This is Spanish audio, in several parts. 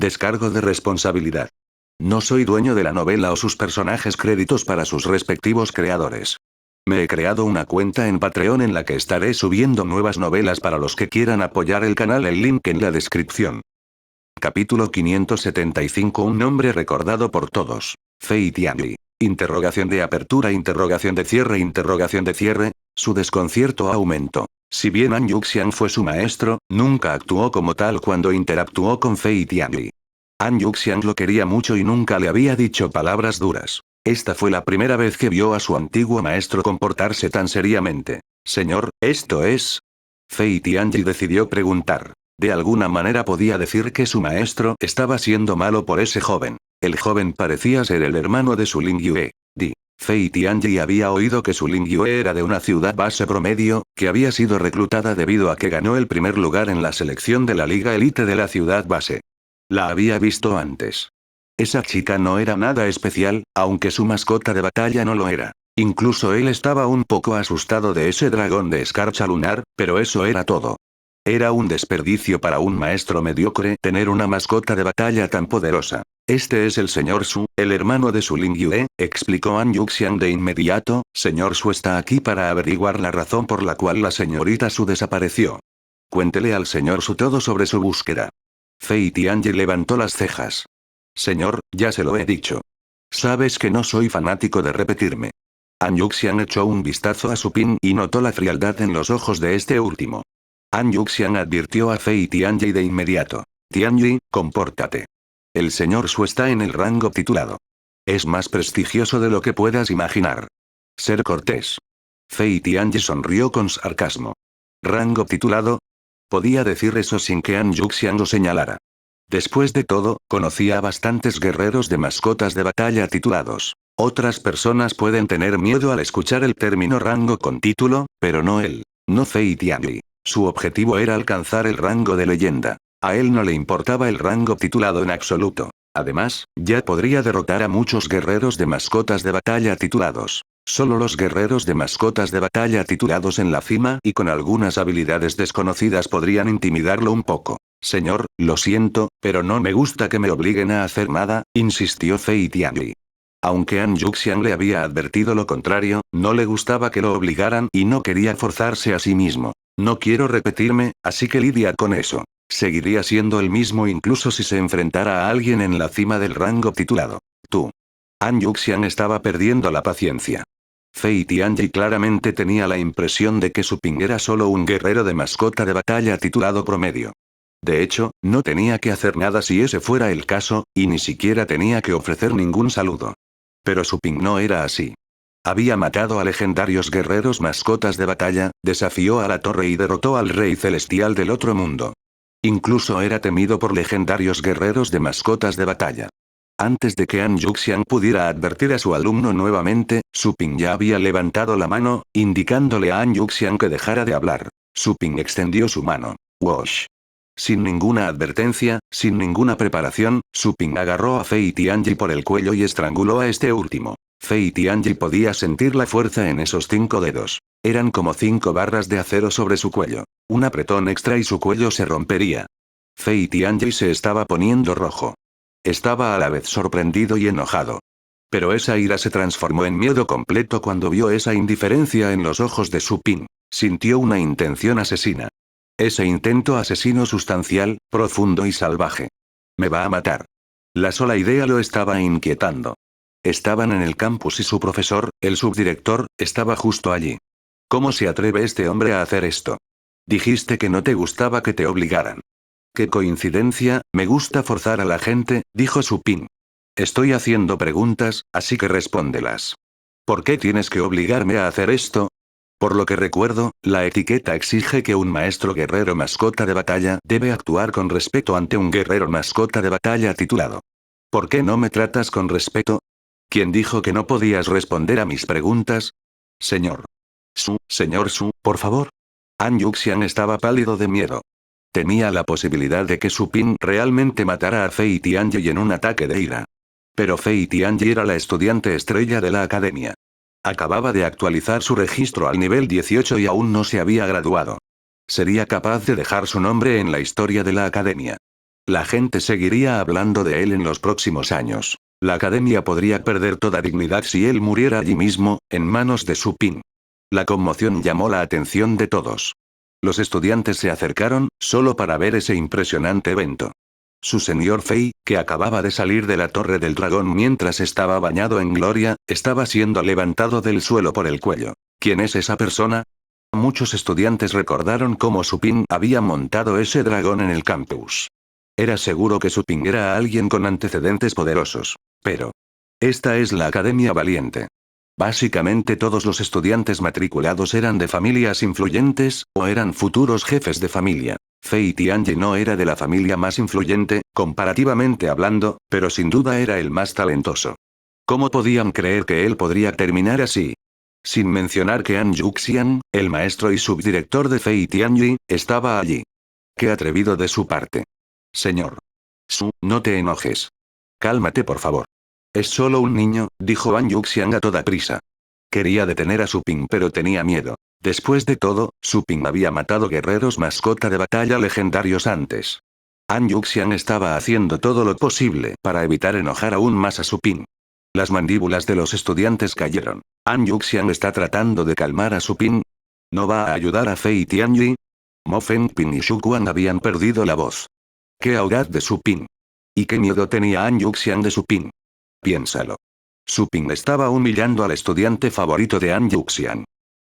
Descargo de responsabilidad. No soy dueño de la novela o sus personajes, créditos para sus respectivos creadores. Me he creado una cuenta en Patreon en la que estaré subiendo nuevas novelas para los que quieran apoyar el canal, el link en la descripción. Capítulo 575. Un nombre recordado por todos. Fei Tianyi. Interrogación de apertura, interrogación de cierre, interrogación de cierre. Su desconcierto aumentó. Si bien An Yuxian fue su maestro, nunca actuó como tal cuando interactuó con Fei Tianyi. An Yuxian lo quería mucho y nunca le había dicho palabras duras. Esta fue la primera vez que vio a su antiguo maestro comportarse tan seriamente. Señor, ¿esto es? Fei Tianyi decidió preguntar. De alguna manera podía decir que su maestro estaba siendo malo por ese joven. El joven parecía ser el hermano de Su Lingyue. Fei Tianyi había oído que Su Lingyue era de una ciudad base promedio, que había sido reclutada debido a que ganó el primer lugar en la selección de la liga elite de la ciudad base. La había visto antes. Esa chica no era nada especial, aunque su mascota de batalla no lo era. Incluso él estaba un poco asustado de ese dragón de escarcha lunar, pero eso era todo. Era un desperdicio para un maestro mediocre tener una mascota de batalla tan poderosa. Este es el señor Su, el hermano de Su Lingyue, explicó An Yuxian de inmediato. Señor Su está aquí para averiguar la razón por la cual la señorita Su desapareció. Cuéntele al señor Su todo sobre su búsqueda. Fei Tianyi levantó las cejas. Señor, ya se lo he dicho. Sabes que no soy fanático de repetirme. An Yuxian echó un vistazo a Su Ping y notó la frialdad en los ojos de este último. An Yuxian advirtió a Fei Tianyi de inmediato. Tianyi, compórtate. El señor Su está en el rango titulado. Es más prestigioso de lo que puedas imaginar. Ser cortés. Fei Tianyi sonrió con sarcasmo. ¿Rango titulado? Podía decir eso sin que An Yuxian lo señalara. Después de todo, conocía a bastantes guerreros de mascotas de batalla titulados. Otras personas pueden tener miedo al escuchar el término rango con título, pero no él. No Fei Tianyi. Su objetivo era alcanzar el rango de leyenda. A él no le importaba el rango titulado en absoluto. Además, ya podría derrotar a muchos guerreros de mascotas de batalla titulados. Solo los guerreros de mascotas de batalla titulados en la cima y con algunas habilidades desconocidas podrían intimidarlo un poco. Señor, lo siento, pero no me gusta que me obliguen a hacer nada, insistió Fei Tianyi. Aunque An Yuxian le había advertido lo contrario, no le gustaba que lo obligaran y no quería forzarse a sí mismo. No quiero repetirme, así que lidia con eso. Seguiría siendo el mismo incluso si se enfrentara a alguien en la cima del rango titulado. Tú. An Yuxian estaba perdiendo la paciencia. Fei Tianyi claramente tenía la impresión de que Su Ping era solo un guerrero de mascota de batalla titulado promedio. De hecho, no tenía que hacer nada si ese fuera el caso, y ni siquiera tenía que ofrecer ningún saludo. Pero Su Ping no era así. Había matado a legendarios guerreros mascotas de batalla, desafió a la torre y derrotó al rey celestial del otro mundo. Incluso era temido por legendarios guerreros de mascotas de batalla. Antes de que An Yuxian pudiera advertir a su alumno nuevamente, Su Ping ya había levantado la mano, indicándole a An Yuxian que dejara de hablar. Su Ping extendió su mano. Wosh. Sin ninguna advertencia, sin ninguna preparación, Su Ping agarró a Fei Tianyi por el cuello y estranguló a este último. Fei Tianyi podía sentir la fuerza en esos 5 dedos. Eran como 5 barras de acero sobre su cuello. Un apretón extra y su cuello se rompería. Fei Tianyi se estaba poniendo rojo. Estaba a la vez sorprendido y enojado. Pero esa ira se transformó en miedo completo cuando vio esa indiferencia en los ojos de Su Ping. Sintió una intención asesina. Ese intento asesino sustancial, profundo y salvaje. Me va a matar. La sola idea lo estaba inquietando. Estaban en el campus y su profesor, el subdirector, estaba justo allí. ¿Cómo se atreve este hombre a hacer esto? Dijiste que no te gustaba que te obligaran. Qué coincidencia, me gusta forzar a la gente, dijo Su Ping. Estoy haciendo preguntas, así que respóndelas. ¿Por qué tienes que obligarme a hacer esto? Por lo que recuerdo, la etiqueta exige que un maestro guerrero mascota de batalla debe actuar con respeto ante un guerrero mascota de batalla titulado. ¿Por qué no me tratas con respeto? ¿Quién dijo que no podías responder a mis preguntas? Señor Su, por favor. An Yuxian estaba pálido de miedo. Temía la posibilidad de que Su Ping realmente matara a Fei Tianyi en un ataque de ira. Pero Fei Tianyi era la estudiante estrella de la academia. Acababa de actualizar su registro al nivel 18 y aún no se había graduado. Sería capaz de dejar su nombre en la historia de la academia. La gente seguiría hablando de él en los próximos años. La academia podría perder toda dignidad si él muriera allí mismo, en manos de Su Ping. La conmoción llamó la atención de todos. Los estudiantes se acercaron, solo para ver ese impresionante evento. Su señor Fei, que acababa de salir de la Torre del Dragón mientras estaba bañado en gloria, estaba siendo levantado del suelo por el cuello. ¿Quién es esa persona? Muchos estudiantes recordaron cómo Su Ping había montado ese dragón en el campus. Era seguro que Su Ping era alguien con antecedentes poderosos. Pero... esta es la Academia Valiente. Básicamente todos los estudiantes matriculados eran de familias influyentes, o eran futuros jefes de familia. Fei Tianyi no era de la familia más influyente, comparativamente hablando, pero sin duda era el más talentoso. ¿Cómo podían creer que él podría terminar así? Sin mencionar que An Yuxian, el maestro y subdirector de Fei Tianyi, estaba allí. Qué atrevido de su parte. Señor Su, no te enojes. Cálmate por favor. Es solo un niño, dijo An Yuxian a toda prisa. Quería detener a Su Ping pero tenía miedo. Después de todo, Su Ping había matado guerreros mascota de batalla legendarios antes. An Yuxian estaba haciendo todo lo posible para evitar enojar aún más a Su Ping. Las mandíbulas de los estudiantes cayeron. An Yuxian está tratando de calmar a Su Ping. ¿No va a ayudar a Fei Tianyi? Mo Fengping y Xu Quan habían perdido la voz. ¡Qué audaz de Su Ping! ¿Y qué miedo tenía An Yuxian de Su Ping? Piénsalo. Su Ping estaba humillando al estudiante favorito de An Yuxian.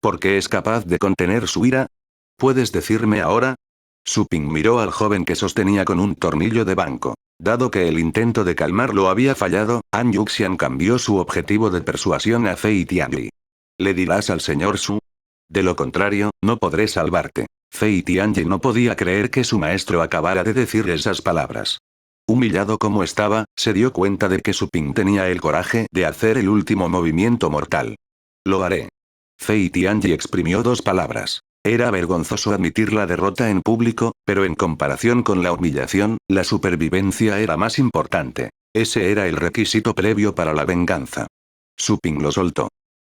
¿Por qué es capaz de contener su ira? ¿Puedes decirme ahora? Su Ping miró al joven que sostenía con un tornillo de banco. Dado que el intento de calmarlo había fallado, An Yuxian cambió su objetivo de persuasión a Fei Tianyi. ¿Le dirás al señor Su? De lo contrario, no podré salvarte. Fei Tianyi no podía creer que su maestro acabara de decir esas palabras. Humillado como estaba, se dio cuenta de que Su Ping tenía el coraje de hacer el último movimiento mortal. Lo haré. Fei Tianyi exprimió dos palabras. Era vergonzoso admitir la derrota en público, pero en comparación con la humillación, la supervivencia era más importante. Ese era el requisito previo para la venganza. Su Ping lo soltó.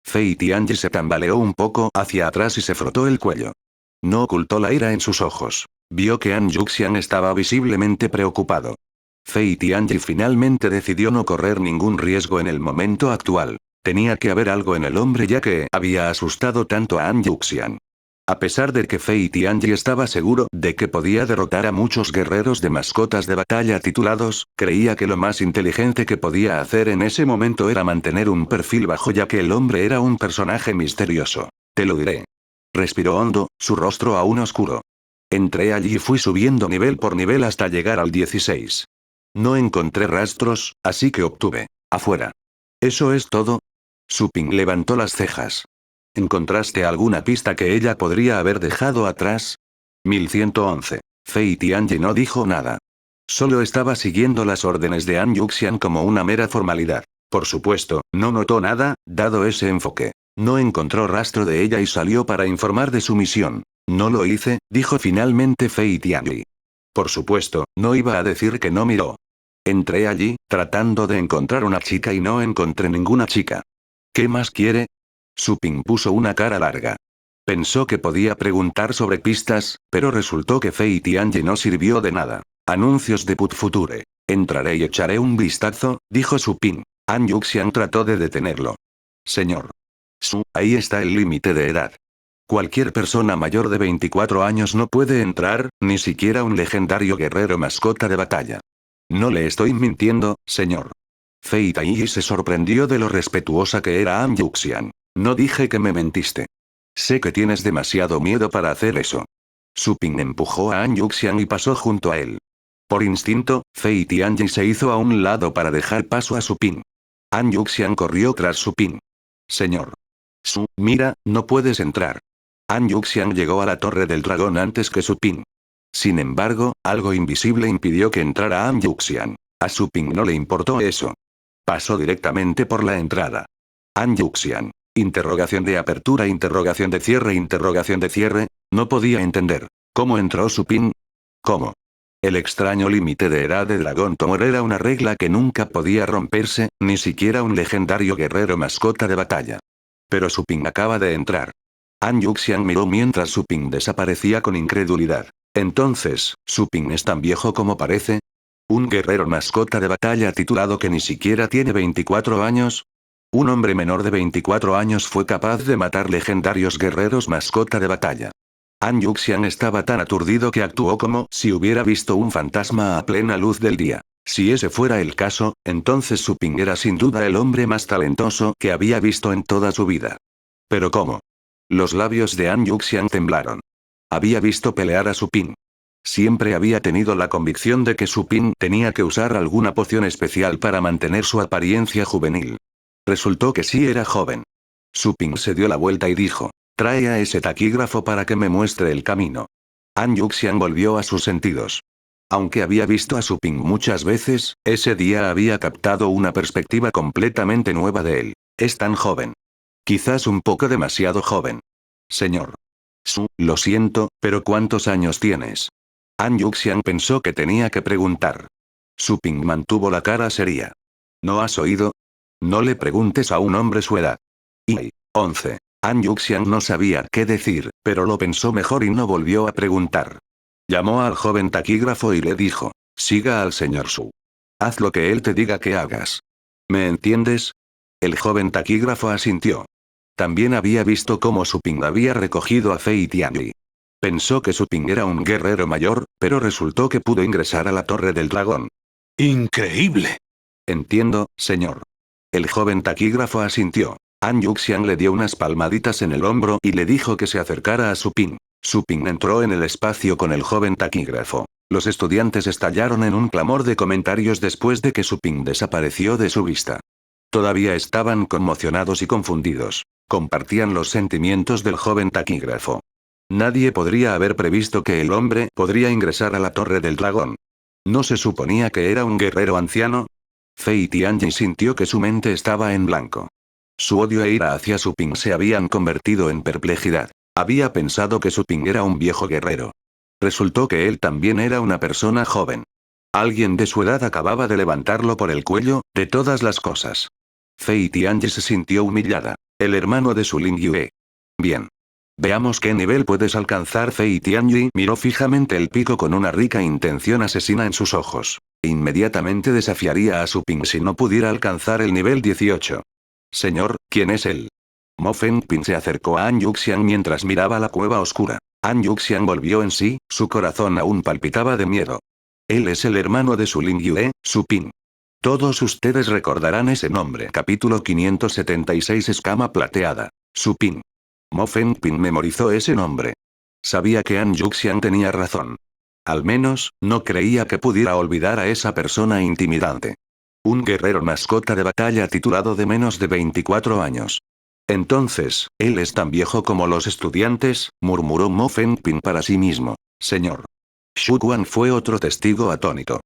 Fei Tianyi se tambaleó un poco hacia atrás y se frotó el cuello. No ocultó la ira en sus ojos. Vio que An Yuxian estaba visiblemente preocupado. Fei Tianyi finalmente decidió no correr ningún riesgo en el momento actual. Tenía que haber algo en el hombre ya que había asustado tanto a An Yuxian. A pesar de que Fei Tianyi estaba seguro de que podía derrotar a muchos guerreros de mascotas de batalla titulados, creía que lo más inteligente que podía hacer en ese momento era mantener un perfil bajo ya que el hombre era un personaje misterioso. Te lo diré. Respiró hondo, su rostro aún oscuro. Entré allí y fui subiendo nivel por nivel hasta llegar al 16. No encontré rastros, así que obtuve. Afuera. ¿Eso es todo? Su Ping levantó las cejas. ¿Encontraste alguna pista que ella podría haber dejado atrás? 1111. Fei Tianyi no dijo nada. Solo estaba siguiendo las órdenes de An Yuxian como una mera formalidad. Por supuesto, no notó nada, dado ese enfoque. No encontró rastro de ella y salió para informar de su misión. No lo hice, dijo finalmente Fei Tianyi. Por supuesto, no iba a decir que no miró. Entré allí, tratando de encontrar una chica y no encontré ninguna chica. ¿Qué más quiere? Su Ping puso una cara larga. Pensó que podía preguntar sobre pistas, pero resultó que Fei Tianyi no sirvió de nada. Anuncios de Put Future. Entraré y echaré un vistazo, dijo Su Ping. An Yuxian trató de detenerlo. Señor Su, ahí está el límite de edad. Cualquier persona mayor de 24 años no puede entrar, ni siquiera un legendario guerrero mascota de batalla. No le estoy mintiendo, señor. Fei Tianyi se sorprendió de lo respetuosa que era An Yuxian. No dije que me mentiste. Sé que tienes demasiado miedo para hacer eso. Su Ping empujó a An Yuxian y pasó junto a él. Por instinto, Fei Tianyi se hizo a un lado para dejar paso a Su Ping. An Yuxian corrió tras Su Ping. Señor Su, mira, no puedes entrar. An Yuxian llegó a la Torre del Dragón antes que Su Ping. Sin embargo, algo invisible impidió que entrara An Yuxian. A Su Ping no le importó eso. Pasó directamente por la entrada. An Yuxian. Interrogación de apertura, interrogación de cierre, interrogación de cierre. No podía entender. ¿Cómo entró Su Ping? ¿Cómo? El extraño límite de edad de Dragón Tomor era una regla que nunca podía romperse, ni siquiera un legendario guerrero mascota de batalla. Pero Su Ping acaba de entrar. An Yuxian miró mientras Su Ping desaparecía con incredulidad. Entonces, ¿Su Ping es tan viejo como parece? ¿Un guerrero mascota de batalla titulado que ni siquiera tiene 24 años? Un hombre menor de 24 años fue capaz de matar legendarios guerreros mascota de batalla. An Yuxian estaba tan aturdido que actuó como si hubiera visto un fantasma a plena luz del día. Si ese fuera el caso, entonces Su Ping era sin duda el hombre más talentoso que había visto en toda su vida. ¿Pero cómo? Los labios de An Yuxian temblaron. Había visto pelear a Su Ping. Siempre había tenido la convicción de que Su Ping tenía que usar alguna poción especial para mantener su apariencia juvenil. Resultó que sí era joven. Su Ping se dio la vuelta y dijo: «Trae a ese taquígrafo para que me muestre el camino». An Yuxian volvió a sus sentidos. Aunque había visto a Su Ping muchas veces, ese día había captado una perspectiva completamente nueva de él. Es tan joven. Quizás un poco demasiado joven. Señor. Lo siento, pero ¿cuántos años tienes? An Yuxian pensó que tenía que preguntar. Su Ping mantuvo la cara seria. ¿No has oído? No le preguntes a un hombre su edad. Y 11. An Yuxian no sabía qué decir, pero lo pensó mejor y no volvió a preguntar. Llamó al joven taquígrafo y le dijo: «Siga al señor Su. Haz lo que él te diga que hagas. ¿Me entiendes?» El joven taquígrafo asintió. También había visto cómo Su Ping había recogido a Fei Tianli. Pensó que Su Ping era un guerrero mayor, pero resultó que pudo ingresar a la Torre del Dragón. ¡Increíble! Entiendo, señor. El joven taquígrafo asintió. An Yuxian le dio unas palmaditas en el hombro y le dijo que se acercara a Su Ping. Su Ping entró en el espacio con el joven taquígrafo. Los estudiantes estallaron en un clamor de comentarios después de que Su Ping desapareció de su vista. Todavía estaban conmocionados y confundidos. Compartían los sentimientos del joven taquígrafo. Nadie podría haber previsto que el hombre podría ingresar a la Torre del Dragón. ¿No se suponía que era un guerrero anciano? Fei Tianyi sintió que su mente estaba en blanco. Su odio e ira hacia Su Ping se habían convertido en perplejidad. Había pensado que Su Ping era un viejo guerrero. Resultó que él también era una persona joven. Alguien de su edad acababa de levantarlo por el cuello, de todas las cosas. Fei Tianyi se sintió humillada. El hermano de Su Ling Yue. Bien. Veamos qué nivel puedes alcanzar. Fei Tianyi miró fijamente el pico con una rica intención asesina en sus ojos. Inmediatamente desafiaría a Su Ping si no pudiera alcanzar el nivel 18. Señor, ¿quién es él? Mo Fengping se acercó a An Yuxian mientras miraba la cueva oscura. An Yuxian volvió en sí, su corazón aún palpitaba de miedo. Él es el hermano de Su Ling Yue, Su Ping. Todos ustedes recordarán ese nombre. Capítulo 576 Escama plateada. Su Ping. Mo Fengping memorizó ese nombre. Sabía que An Yuxian tenía razón. Al menos, no creía que pudiera olvidar a esa persona intimidante. Un guerrero mascota de batalla titulado de menos de 24 años. Entonces, él es tan viejo como los estudiantes, murmuró Mo Fengping para sí mismo. Señor. Xu Guan fue otro testigo atónito.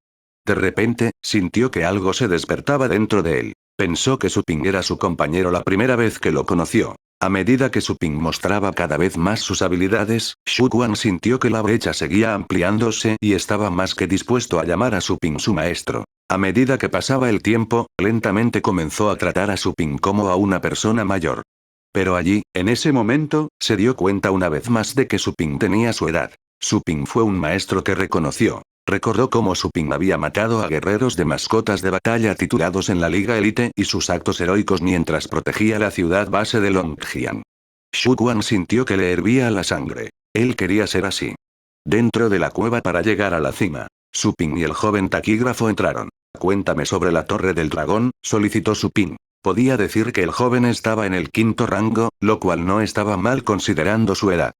De repente, sintió que algo se despertaba dentro de él. Pensó que Su Ping era su compañero la primera vez que lo conoció. A medida que Su Ping mostraba cada vez más sus habilidades, Xu Guan sintió que la brecha seguía ampliándose y estaba más que dispuesto a llamar a Su Ping su maestro. A medida que pasaba el tiempo, lentamente comenzó a tratar a Su Ping como a una persona mayor. Pero allí, en ese momento, se dio cuenta una vez más de que Su Ping tenía su edad. Su Ping fue un maestro que reconoció. Recordó cómo Su Ping había matado a guerreros de mascotas de batalla titulados en la Liga Elite y sus actos heroicos mientras protegía la ciudad base de Longjiang. Xu Guan sintió que le hervía la sangre. Él quería ser así. Dentro de la cueva para llegar a la cima, Su Ping y el joven taquígrafo entraron. Cuéntame sobre la Torre del Dragón, solicitó Su Ping. Podía decir que el joven estaba en el 5º rango, lo cual no estaba mal considerando su edad.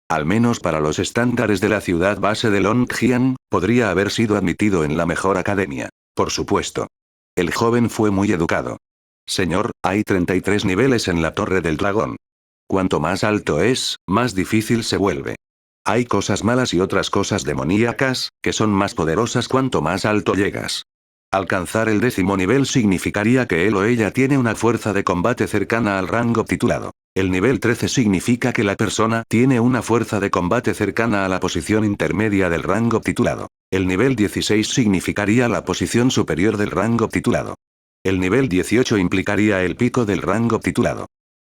Al menos para los estándares de la ciudad base de Longjiang, podría haber sido admitido en la mejor academia. Por supuesto. El joven fue muy educado. Señor, hay 33 niveles en la Torre del Dragón. Cuanto más alto es, más difícil se vuelve. Hay cosas malas y otras cosas demoníacas, que son más poderosas cuanto más alto llegas. Alcanzar el 10º nivel significaría que él o ella tiene una fuerza de combate cercana al rango titulado. El nivel 13 significa que la persona tiene una fuerza de combate cercana a la posición intermedia del rango titulado. El nivel 16 significaría la posición superior del rango titulado. El nivel 18 implicaría el pico del rango titulado.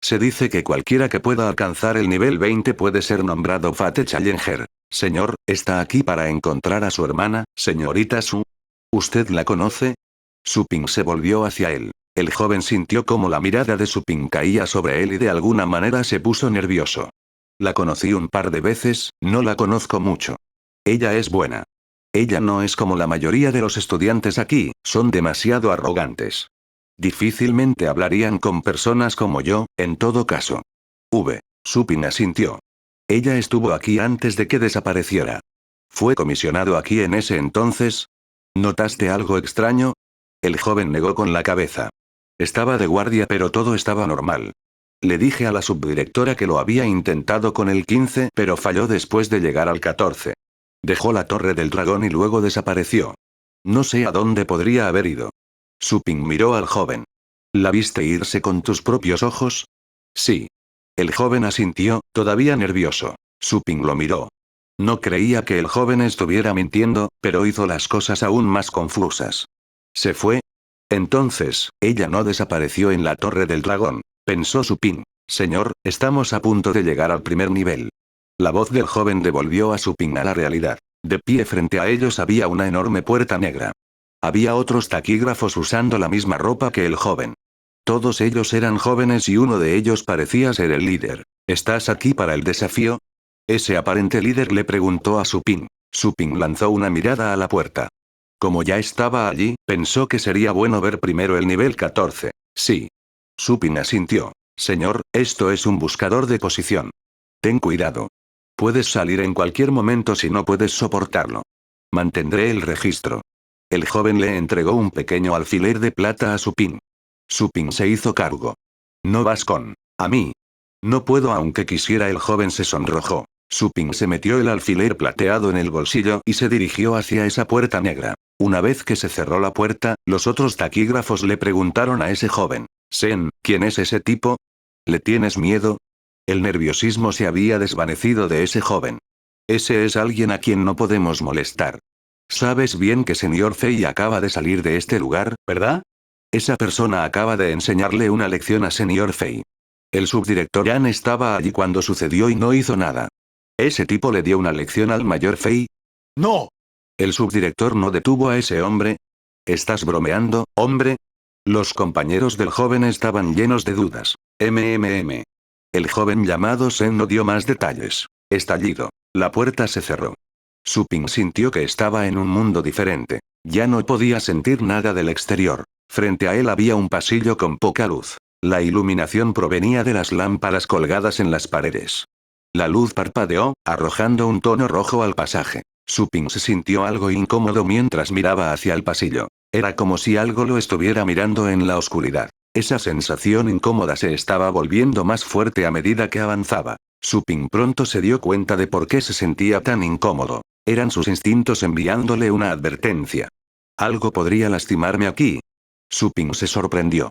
Se dice que cualquiera que pueda alcanzar el nivel 20 puede ser nombrado Fate Challenger. Señor, está aquí para encontrar a su hermana, señorita Su. ¿Usted la conoce? Su-ping se volvió hacia él. El joven sintió como la mirada de Su-ping caía sobre él y de alguna manera se puso nervioso. La conocí un par de veces, no la conozco mucho. Ella es buena. Ella no es como la mayoría de los estudiantes aquí, son demasiado arrogantes. Difícilmente hablarían con personas como yo, en todo caso. Su-ping asintió. Ella estuvo aquí antes de que desapareciera. ¿Fue comisionado aquí en ese entonces? ¿Notaste algo extraño? El joven negó con la cabeza. Estaba de guardia pero todo estaba normal. Le dije a la subdirectora que lo había intentado con el 15 pero falló después de llegar al 14. Dejó la Torre del Dragón y luego desapareció. No sé a dónde podría haber ido. Su-ping miró al joven. ¿La viste irse con tus propios ojos? Sí. El joven asintió, todavía nervioso. Su-ping lo miró. No creía que el joven estuviera mintiendo, pero hizo las cosas aún más confusas. ¿Se fue? Entonces, ella no desapareció en la Torre del Dragón, pensó Su-ping. Señor, estamos a punto de llegar al primer nivel. La voz del joven devolvió a Su-ping a la realidad. De pie frente a ellos había una enorme puerta negra. Había otros taquígrafos usando la misma ropa que el joven. Todos ellos eran jóvenes y uno de ellos parecía ser el líder. ¿Estás aquí para el desafío? Ese aparente líder le preguntó a Su-ping. Su-ping lanzó una mirada a la puerta. Como ya estaba allí, pensó que sería bueno ver primero el nivel 14. Sí. Su-ping asintió. Señor, esto es un buscador de posición. Ten cuidado. Puedes salir en cualquier momento si no puedes soportarlo. Mantendré el registro. El joven le entregó un pequeño alfiler de plata a Su-ping. Su-ping se hizo cargo. ¿No vas con a mí? No puedo aunque quisiera. El joven se sonrojó. Su-ping se metió el alfiler plateado en el bolsillo y se dirigió hacia esa puerta negra. Una vez que se cerró la puerta, los otros taquígrafos le preguntaron a ese joven. Sen, ¿quién es ese tipo? ¿Le tienes miedo? El nerviosismo se había desvanecido de ese joven. Ese es alguien a quien no podemos molestar. Sabes bien que señor Fei acaba de salir de este lugar, ¿verdad? Esa persona acaba de enseñarle una lección a señor Fei. El subdirector Yan estaba allí cuando sucedió y no hizo nada. ¿Ese tipo le dio una lección al mayor Fei? ¡No! ¿El subdirector no detuvo a ese hombre? ¿Estás bromeando, hombre? Los compañeros del joven estaban llenos de dudas. El joven llamado Sen no dio más detalles. Estallido. La puerta se cerró. Su-ping sintió que estaba en un mundo diferente. Ya no podía sentir nada del exterior. Frente a él había un pasillo con poca luz. La iluminación provenía de las lámparas colgadas en las paredes. La luz parpadeó, arrojando un tono rojo al pasaje. Su-ping se sintió algo incómodo mientras miraba hacia el pasillo. Era como si algo lo estuviera mirando en la oscuridad. Esa sensación incómoda se estaba volviendo más fuerte a medida que avanzaba. Su-ping pronto se dio cuenta de por qué se sentía tan incómodo. Eran sus instintos enviándole una advertencia. Algo podría lastimarme aquí. Su-ping se sorprendió.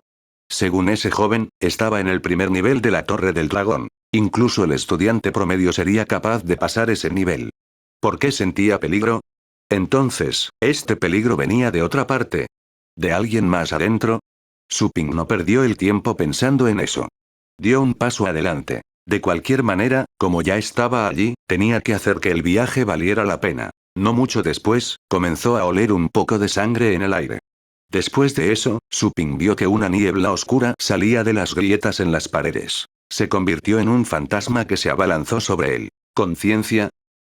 Según ese joven, estaba en el primer nivel de la Torre del Dragón. Incluso el estudiante promedio sería capaz de pasar ese nivel. ¿Por qué sentía peligro? Entonces, ¿este peligro venía de otra parte? ¿De alguien más adentro? Su-ping no perdió el tiempo pensando en eso. Dio un paso adelante. De cualquier manera, como ya estaba allí, tenía que hacer que el viaje valiera la pena. No mucho después, comenzó a oler un poco de sangre en el aire. Después de eso, Su-ping vio que una niebla oscura salía de las grietas en las paredes. Se convirtió en un fantasma que se abalanzó sobre él. ¿Conciencia?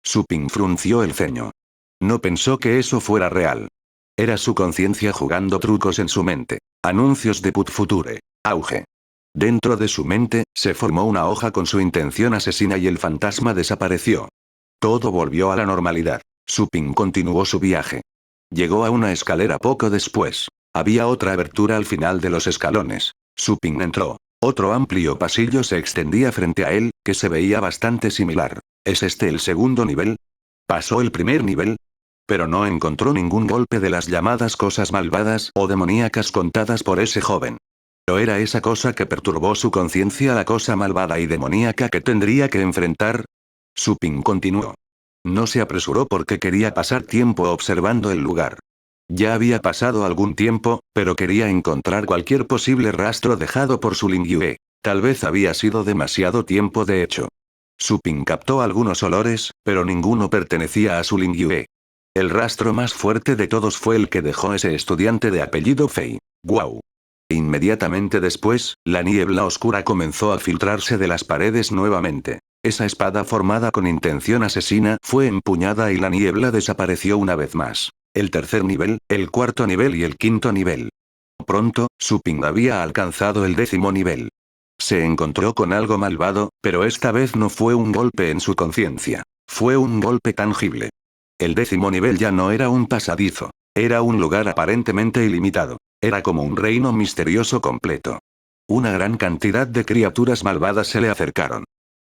Su-ping frunció el ceño. No pensó que eso fuera real. Era su conciencia jugando trucos en su mente. Anuncios de Put Future. Auge. Dentro de su mente, se formó una hoja con su intención asesina y el fantasma desapareció. Todo volvió a la normalidad. Su-ping continuó su viaje. Llegó a una escalera poco después. Había otra abertura al final de los escalones. Su-ping entró. Otro amplio pasillo se extendía frente a él, que se veía bastante similar. ¿Es este el segundo nivel? ¿Pasó el primer nivel? Pero no encontró ningún golpe de las llamadas cosas malvadas o demoníacas contadas por ese joven. ¿O era esa cosa que perturbó su conciencia la cosa malvada y demoníaca que tendría que enfrentar? Su-ping continuó. No se apresuró porque quería pasar tiempo observando el lugar. Ya había pasado algún tiempo, pero quería encontrar cualquier posible rastro dejado por su Lingyue. Tal vez había sido demasiado tiempo de hecho. Su Ping captó algunos olores, pero ninguno pertenecía a su Lingyue. El rastro más fuerte de todos fue el que dejó ese estudiante de apellido Fei. ¡Guau! Inmediatamente después, la niebla oscura comenzó a filtrarse de las paredes nuevamente. Esa espada formada con intención asesina fue empuñada y la niebla desapareció una vez más. El tercer nivel, el cuarto nivel y el quinto nivel. Pronto, Su Ping había alcanzado el 10º nivel. Se encontró con algo malvado, pero esta vez no fue un golpe en su conciencia. Fue un golpe tangible. El 10º nivel ya no era un pasadizo. Era un lugar aparentemente ilimitado. Era como un reino misterioso completo. Una gran cantidad de criaturas malvadas se le acercaron.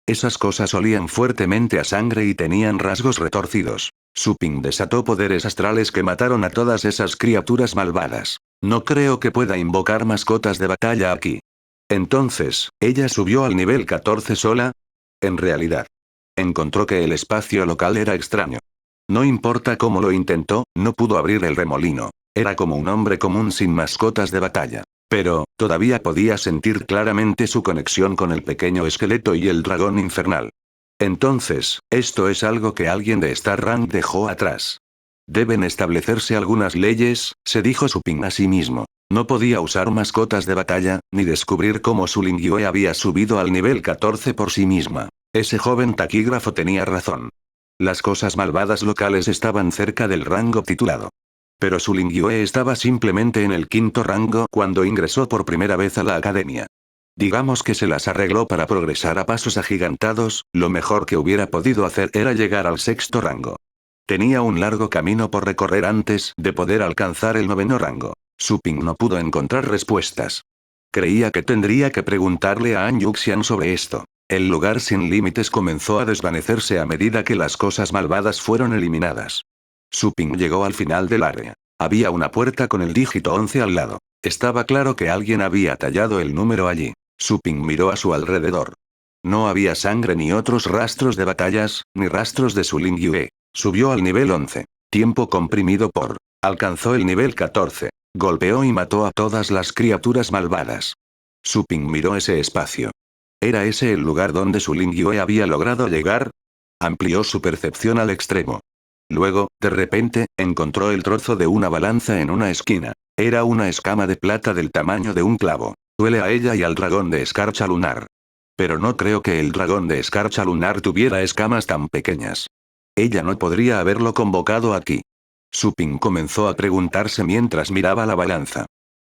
Esas cosas olían fuertemente a sangre y tenían rasgos retorcidos. Su Ping desató poderes astrales que mataron a todas esas criaturas malvadas. No creo que pueda invocar mascotas de batalla aquí. Entonces, ella subió al nivel 14 sola. En realidad, encontró que el espacio local era extraño. No importa cómo lo intentó, no pudo abrir el remolino. Era como un hombre común sin mascotas de batalla. Pero, todavía podía sentir claramente su conexión con el pequeño esqueleto y el dragón infernal. Entonces, esto es algo que alguien de Star Rank dejó atrás. Deben establecerse algunas leyes, se dijo Su Ping a sí mismo. No podía usar mascotas de batalla, ni descubrir cómo su Lingyue había subido al nivel 14 por sí misma. Ese joven taquígrafo tenía razón. Las cosas malvadas locales estaban cerca del rango titulado. Pero su Lingyue estaba simplemente en el 5º rango cuando ingresó por primera vez a la academia. Digamos que se las arregló para progresar a pasos agigantados, lo mejor que hubiera podido hacer era llegar al 6º rango. Tenía un largo camino por recorrer antes de poder alcanzar el 9º rango. Su Ping no pudo encontrar respuestas. Creía que tendría que preguntarle a An Yuxian sobre esto. El lugar sin límites comenzó a desvanecerse a medida que las cosas malvadas fueron eliminadas. Su Ping llegó al final del área. Había una puerta con el dígito 11 al lado. Estaba claro que alguien había tallado el número allí. Su Ping miró a su alrededor. No había sangre ni otros rastros de batallas, ni rastros de su Lingyue. Subió al nivel 11. Tiempo comprimido por. Alcanzó el nivel 14. Golpeó y mató a todas las criaturas malvadas. Su Ping miró ese espacio. ¿Era ese el lugar donde su Lingyue había logrado llegar? Amplió su percepción al extremo. Luego, de repente, encontró el trozo de una balanza en una esquina. Era una escama de plata del tamaño de un clavo. Duele a ella y al dragón de escarcha lunar. Pero no creo que el dragón de escarcha lunar tuviera escamas tan pequeñas. Ella no podría haberlo convocado aquí. Su Ping comenzó a preguntarse mientras miraba la balanza.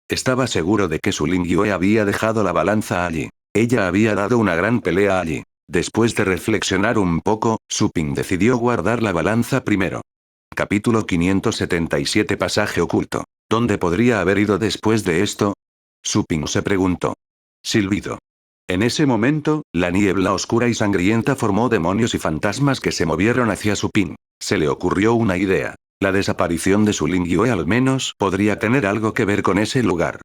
Estaba seguro de que su Lingyue había dejado la balanza allí. Ella había dado una gran pelea allí. Después de reflexionar un poco, Su Ping decidió guardar la balanza primero. Capítulo 577 Pasaje oculto. ¿Dónde podría haber ido después de esto? Su Ping se preguntó. Silbido. En ese momento, la niebla oscura y sangrienta formó demonios y fantasmas que se movieron hacia Su Ping. Se le ocurrió una idea. La desaparición de su Lingyue al menos podría tener algo que ver con ese lugar.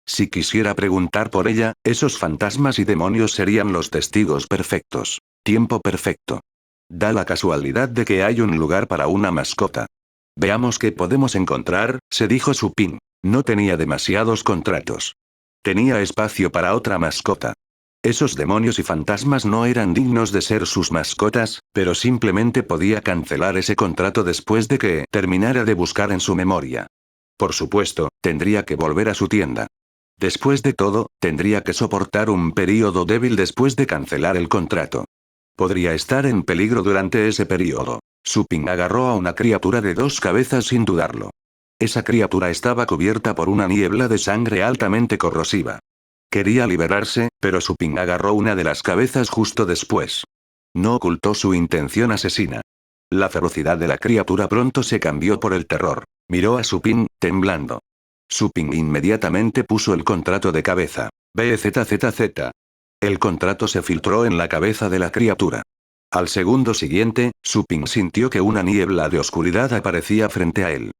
Si quisiera preguntar por ella, esos fantasmas y demonios serían los testigos perfectos. Tiempo perfecto. Da la casualidad de que hay un lugar para una mascota. Veamos qué podemos encontrar, se dijo Su Ping. No tenía demasiados contratos. Tenía espacio para otra mascota. Esos demonios y fantasmas no eran dignos de ser sus mascotas, pero simplemente podía cancelar ese contrato después de que terminara de buscar en su memoria. Por supuesto, tendría que volver a su tienda. Después de todo, tendría que soportar un período débil después de cancelar el contrato. Podría estar en peligro durante ese período. Su Ping agarró a una criatura de 2 cabezas sin dudarlo. Esa criatura estaba cubierta por una niebla de sangre altamente corrosiva. Quería liberarse, pero Su Ping agarró una de las cabezas justo después. No ocultó su intención asesina. La ferocidad de la criatura pronto se cambió por el terror. Miró a Su Ping, temblando. Su Ping inmediatamente puso el contrato de cabeza. BZZZ. El contrato se filtró en la cabeza de la criatura. Al segundo siguiente, Su Ping sintió que una niebla de oscuridad aparecía frente a él.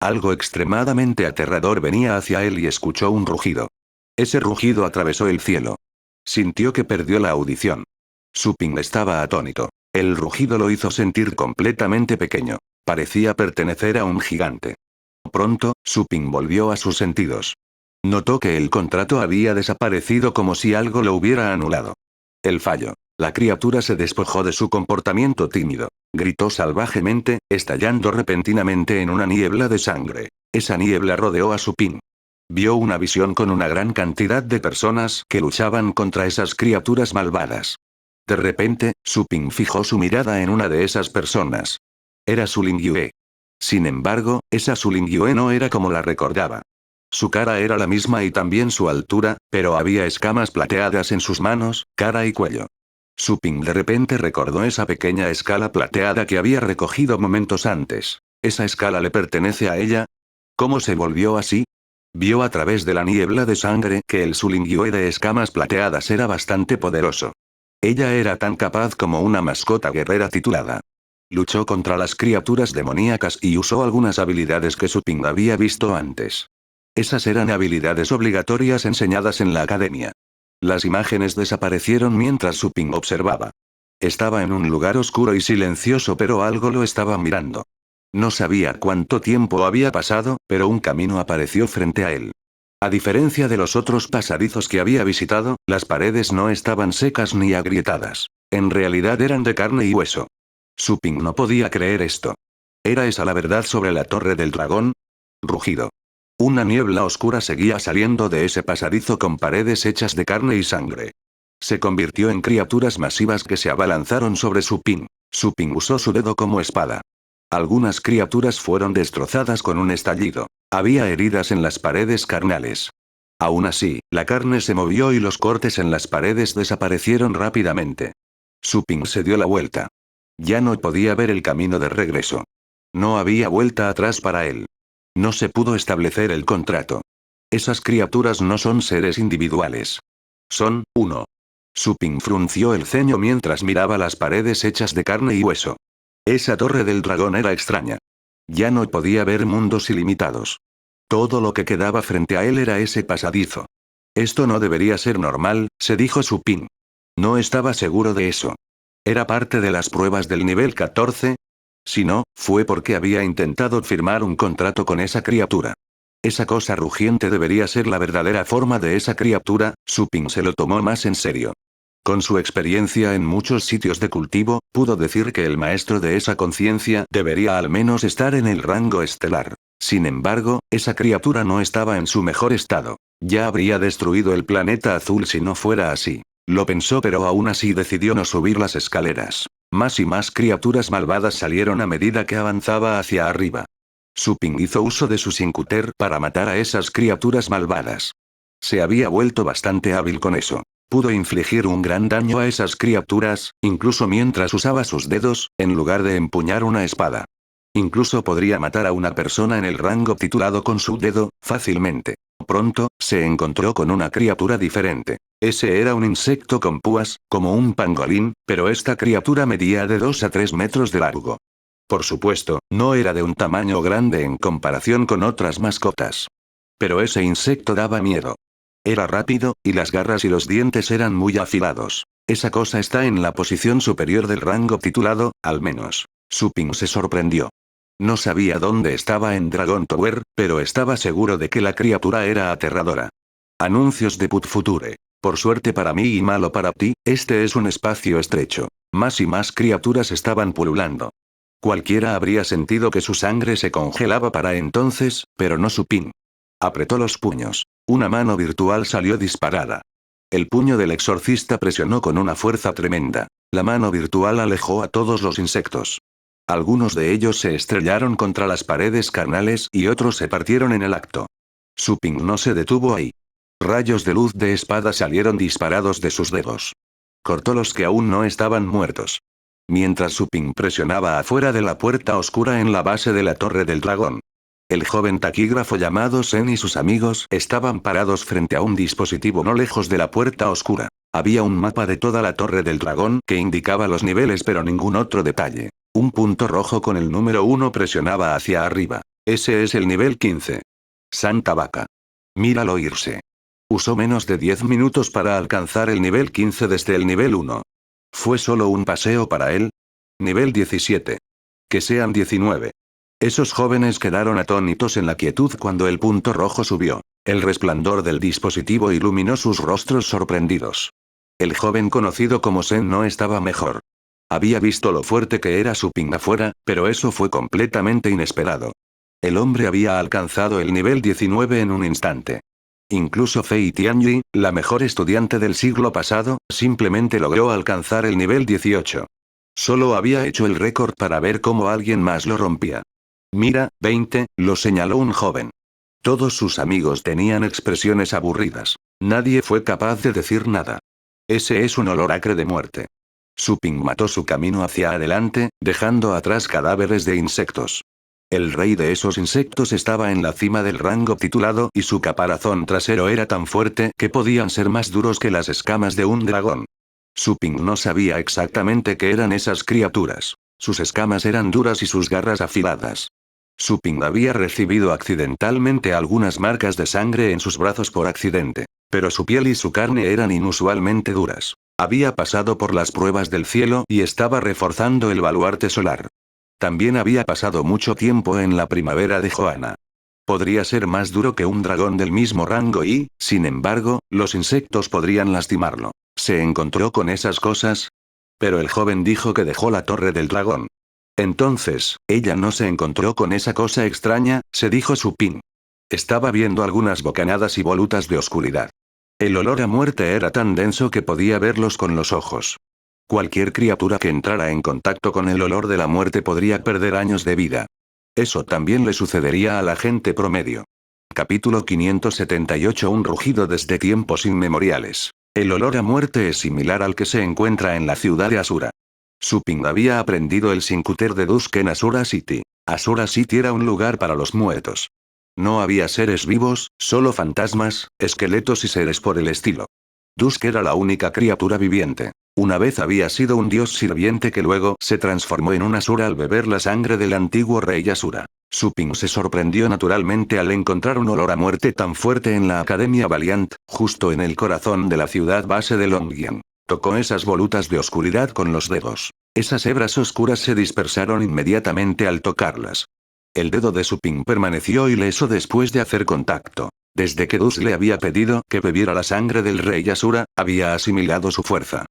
Algo extremadamente aterrador venía hacia él y escuchó un rugido. Ese rugido atravesó el cielo. Sintió que perdió la audición. Su Ping estaba atónito. El rugido lo hizo sentir completamente pequeño. Parecía pertenecer a un gigante. Pronto, Su Ping volvió a sus sentidos. Notó que el contrato había desaparecido como si algo lo hubiera anulado. El fallo. La criatura se despojó de su comportamiento tímido. Gritó salvajemente, estallando repentinamente en una niebla de sangre. Esa niebla rodeó a Supin. Vio una visión con una gran cantidad de personas que luchaban contra esas criaturas malvadas. De repente, Supin fijó su mirada en una de esas personas. Era Su Lingyue. Sin embargo, esa Su Lingyue no era como la recordaba. Su cara era la misma y también su altura, pero había escamas plateadas en sus manos, cara y cuello. Supin de repente recordó esa pequeña escala plateada que había recogido momentos antes. ¿Esa escala le pertenece a ella? ¿Cómo se volvió así? Vio a través de la niebla de sangre que el Su Lingyue de escamas plateadas era bastante poderoso. Ella era tan capaz como una mascota guerrera titulada. Luchó contra las criaturas demoníacas y usó algunas habilidades que Supin había visto antes. Esas eran habilidades obligatorias enseñadas en la academia. Las imágenes desaparecieron mientras Supin observaba. Estaba en un lugar oscuro y silencioso, pero algo lo estaba mirando. No sabía cuánto tiempo había pasado, pero un camino apareció frente a él. A diferencia de los otros pasadizos que había visitado, las paredes no estaban secas ni agrietadas. En realidad eran de carne y hueso. Supin no podía creer esto. ¿Era esa la verdad sobre la Torre del Dragón? Rugido. Una niebla oscura seguía saliendo de ese pasadizo con paredes hechas de carne y sangre. Se convirtió en criaturas masivas que se abalanzaron sobre Supin. Supin usó su dedo como espada. Algunas criaturas fueron destrozadas con un estallido. Había heridas en las paredes carnales. Aún así, la carne se movió y los cortes en las paredes desaparecieron rápidamente. Supin se dio la vuelta. Ya no podía ver el camino de regreso. No había vuelta atrás para él. No se pudo establecer el contrato. Esas criaturas no son seres individuales. Son, uno. Supin frunció el ceño mientras miraba las paredes hechas de carne y hueso. Esa torre del dragón era extraña. Ya no podía ver mundos ilimitados. Todo lo que quedaba frente a él era ese pasadizo. Esto no debería ser normal, se dijo Supin. No estaba seguro de eso. ¿Era parte de las pruebas del nivel 14? Si no, fue porque había intentado firmar un contrato con esa criatura. Esa cosa rugiente debería ser la verdadera forma de esa criatura. Supin se lo tomó más en serio. Con su experiencia en muchos sitios de cultivo, pudo decir que el maestro de esa conciencia debería al menos estar en el rango estelar. Sin embargo, esa criatura no estaba en su mejor estado. Ya habría destruido el planeta azul si no fuera así. Lo pensó, pero aún así decidió no subir las escaleras. Más y más criaturas malvadas salieron a medida que avanzaba hacia arriba. Supin hizo uso de su Sincuter para matar a esas criaturas malvadas. Se había vuelto bastante hábil con eso. Pudo infligir un gran daño a esas criaturas, incluso mientras usaba sus dedos, en lugar de empuñar una espada. Incluso podría matar a una persona en el rango titulado con su dedo, fácilmente. Pronto, se encontró con una criatura diferente. Ese era un insecto con púas, como un pangolín, pero esta criatura medía de 2 a 3 metros de largo. Por supuesto, no era de un tamaño grande en comparación con otras mascotas. Pero ese insecto daba miedo. Era rápido, y las garras y los dientes eran muy afilados. Esa cosa está en la posición superior del rango titulado, al menos. Supin se sorprendió. No sabía dónde estaba en Dragon Tower, pero estaba seguro de que la criatura era aterradora. Anuncios de Put Future. Por suerte para mí y malo para ti, este es un espacio estrecho. Más y más criaturas estaban pululando. Cualquiera habría sentido que su sangre se congelaba para entonces, pero no Supin. Apretó los puños. Una mano virtual salió disparada. El puño del exorcista presionó con una fuerza tremenda. La mano virtual alejó a todos los insectos. Algunos de ellos se estrellaron contra las paredes carnales y otros se partieron en el acto. Supin no se detuvo ahí. Rayos de luz de espada salieron disparados de sus dedos. Cortó los que aún no estaban muertos. Mientras Supin presionaba afuera de la puerta oscura en la base de la Torre del Dragón. El joven taquígrafo llamado Sen y sus amigos estaban parados frente a un dispositivo no lejos de la puerta oscura. Había un mapa de toda la Torre del Dragón que indicaba los niveles, pero ningún otro detalle. Un punto rojo con el número 1 presionaba hacia arriba. Ese es el nivel 15. Santa vaca. Míralo irse. Usó menos de 10 minutos para alcanzar el nivel 15 desde el nivel 1. ¿Fue solo un paseo para él? Nivel 17. Que sean 19. Esos jóvenes quedaron atónitos en la quietud cuando el punto rojo subió. El resplandor del dispositivo iluminó sus rostros sorprendidos. El joven conocido como Sen no estaba mejor. Había visto lo fuerte que era su ping afuera, pero eso fue completamente inesperado. El hombre había alcanzado el nivel 19 en un instante. Incluso Fei Tianyi, la mejor estudiante del siglo pasado, simplemente logró alcanzar el nivel 18. Solo había hecho el récord para ver cómo alguien más lo rompía. Mira, 20, lo señaló un joven. Todos sus amigos tenían expresiones aburridas. Nadie fue capaz de decir nada. Ese es un olor acre de muerte. Su ping mató su camino hacia adelante, dejando atrás cadáveres de insectos. El rey de esos insectos estaba en la cima del rango titulado y su caparazón trasero era tan fuerte que podían ser más duros que las escamas de un dragón. Su ping no sabía exactamente qué eran esas criaturas. Sus escamas eran duras y sus garras afiladas. Su ping había recibido accidentalmente algunas marcas de sangre en sus brazos por accidente. Pero su piel y su carne eran inusualmente duras. Había pasado por las pruebas del cielo y estaba reforzando el baluarte solar. También había pasado mucho tiempo en la primavera de Johanna. Podría ser más duro que un dragón del mismo rango y, sin embargo, los insectos podrían lastimarlo. ¿Se encontró con esas cosas? Pero el joven dijo que dejó la torre del dragón. Entonces, ella no se encontró con esa cosa extraña, se dijo Su Ping. Estaba viendo algunas bocanadas y volutas de oscuridad. El olor a muerte era tan denso que podía verlos con los ojos. Cualquier criatura que entrara en contacto con el olor de la muerte podría perder años de vida. Eso también le sucedería a la gente promedio. Capítulo 578. Un rugido desde tiempos inmemoriales. El olor a muerte es similar al que se encuentra en la ciudad de Asura. Su Ping había aprendido el Sincuter de Dusk en Asura City. Asura City era un lugar para los muertos. No había seres vivos, solo fantasmas, esqueletos y seres por el estilo. Dusk era la única criatura viviente. Una vez había sido un dios sirviente que luego se transformó en un Asura al beber la sangre del antiguo rey Asura. Su Ping se sorprendió naturalmente al encontrar un olor a muerte tan fuerte en la Academia Valiant, justo en el corazón de la ciudad base de Longyan. Tocó esas volutas de oscuridad con los dedos. Esas hebras oscuras se dispersaron inmediatamente al tocarlas. El dedo de Su Ping permaneció ileso después de hacer contacto. Desde que Dus le había pedido que bebiera la sangre del rey Asura, había asimilado su fuerza.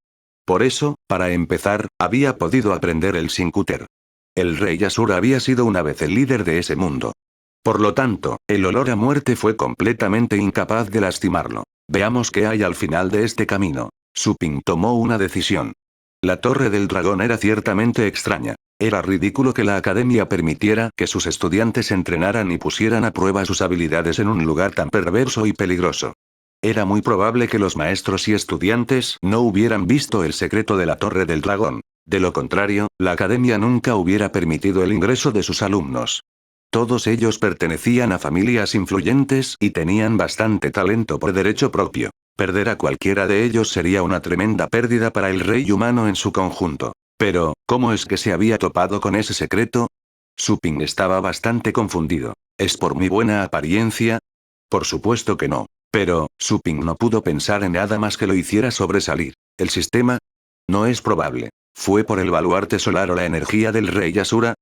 Por eso, para empezar, había podido aprender el Sincuter. El rey Asura había sido una vez el líder de ese mundo. Por lo tanto, el olor a muerte fue completamente incapaz de lastimarlo. Veamos qué hay al final de este camino. Su Ping tomó una decisión. La torre del dragón era ciertamente extraña. Era ridículo que la academia permitiera que sus estudiantes entrenaran y pusieran a prueba sus habilidades en un lugar tan perverso y peligroso. Era muy probable que los maestros y estudiantes no hubieran visto el secreto de la torre del dragón. De lo contrario, la academia nunca hubiera permitido el ingreso de sus alumnos. Todos ellos pertenecían a familias influyentes y tenían bastante talento por derecho propio. Perder a cualquiera de ellos sería una tremenda pérdida para el rey humano en su conjunto. Pero, ¿cómo es que se había topado con ese secreto? Su Ping estaba bastante confundido. ¿Es por mi buena apariencia? Por supuesto que no. Pero, Su Ping no pudo pensar en nada más que lo hiciera sobresalir. ¿El sistema? No es probable. ¿Fue por el baluarte solar o la energía del rey Asura?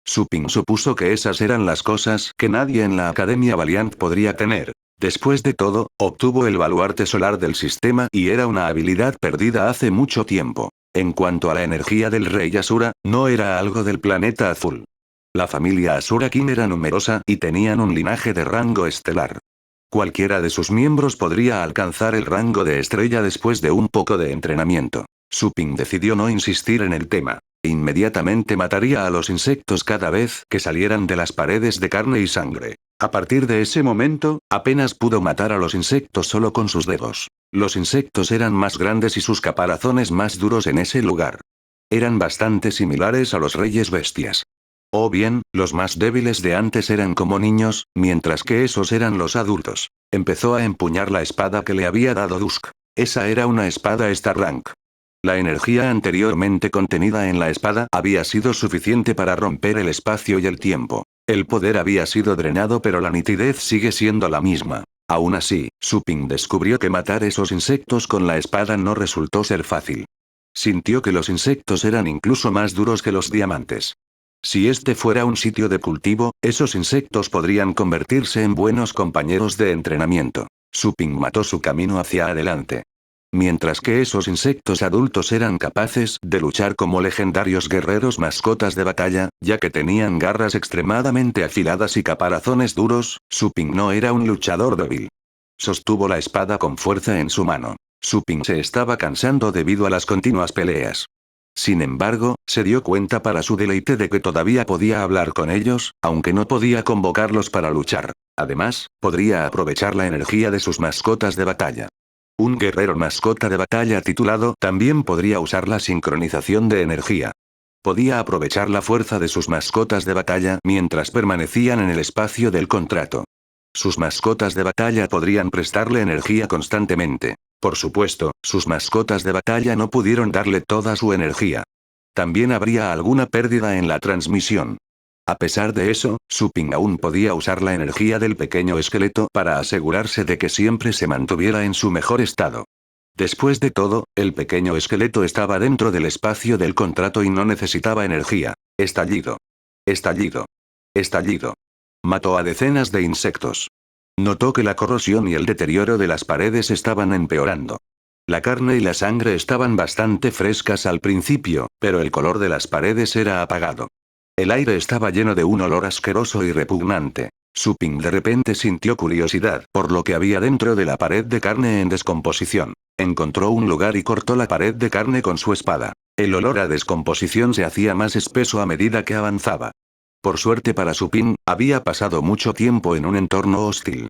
Su Ping supuso que esas eran las cosas que nadie en la Academia Valiant podría tener. Después de todo, obtuvo el baluarte solar del sistema y era una habilidad perdida hace mucho tiempo. En cuanto a la energía del rey Asura, no era algo del planeta azul. La familia Asura Kin era numerosa y tenían un linaje de rango estelar. Cualquiera de sus miembros podría alcanzar el rango de estrella después de un poco de entrenamiento. Su Ping decidió no insistir en el tema. Inmediatamente mataría a los insectos cada vez que salieran de las paredes de carne y sangre. A partir de ese momento, apenas pudo matar a los insectos solo con sus dedos. Los insectos eran más grandes y sus caparazones más duros en ese lugar. Eran bastante similares a los reyes bestias. O bien, los más débiles de antes eran como niños, mientras que esos eran los adultos. Empezó a empuñar la espada que le había dado Dusk. Esa era una espada Star Rank. La energía anteriormente contenida en la espada había sido suficiente para romper el espacio y el tiempo. El poder había sido drenado, pero la nitidez sigue siendo la misma. Aún así, Su Ping descubrió que matar esos insectos con la espada no resultó ser fácil. Sintió que los insectos eran incluso más duros que los diamantes. Si este fuera un sitio de cultivo, esos insectos podrían convertirse en buenos compañeros de entrenamiento. Suping mató su camino hacia adelante. Mientras que esos insectos adultos eran capaces de luchar como legendarios guerreros mascotas de batalla, ya que tenían garras extremadamente afiladas y caparazones duros, Suping no era un luchador débil. Sostuvo la espada con fuerza en su mano. Suping se estaba cansando debido a las continuas peleas. Sin embargo, se dio cuenta para su deleite de que todavía podía hablar con ellos, aunque no podía convocarlos para luchar. Además, podría aprovechar la energía de sus mascotas de batalla. Un guerrero mascota de batalla titulado también podría usar la sincronización de energía. Podía aprovechar la fuerza de sus mascotas de batalla mientras permanecían en el espacio del contrato. Sus mascotas de batalla podrían prestarle energía constantemente. Por supuesto, sus mascotas de batalla no pudieron darle toda su energía. También habría alguna pérdida en la transmisión. A pesar de eso, Suping aún podía usar la energía del pequeño esqueleto para asegurarse de que siempre se mantuviera en su mejor estado. Después de todo, el pequeño esqueleto estaba dentro del espacio del contrato y no necesitaba energía. Estallido. Estallido. Estallido. Mató a decenas de insectos. Notó que la corrosión y el deterioro de las paredes estaban empeorando. La carne y la sangre estaban bastante frescas al principio, pero el color de las paredes era apagado. El aire estaba lleno de un olor asqueroso y repugnante. Suping de repente sintió curiosidad por lo que había dentro de la pared de carne en descomposición. Encontró un lugar y cortó la pared de carne con su espada. El olor a descomposición se hacía más espeso a medida que avanzaba. Por suerte para Suping, había pasado mucho tiempo en un entorno hostil.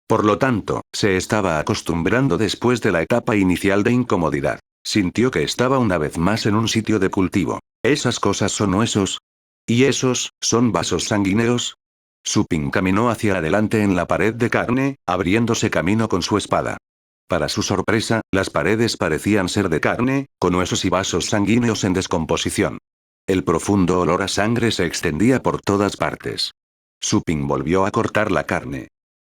Por lo tanto, se estaba acostumbrando después de la etapa inicial de incomodidad. Sintió que estaba una vez más en un sitio de cultivo. ¿Esas cosas son huesos? ¿Y esos, son vasos sanguíneos? Suping caminó hacia adelante en la pared de carne, abriéndose camino con su espada. Para su sorpresa, las paredes parecían ser de carne, con huesos y vasos sanguíneos en descomposición. El profundo olor a sangre se extendía por todas partes. Suping volvió a cortar la carne.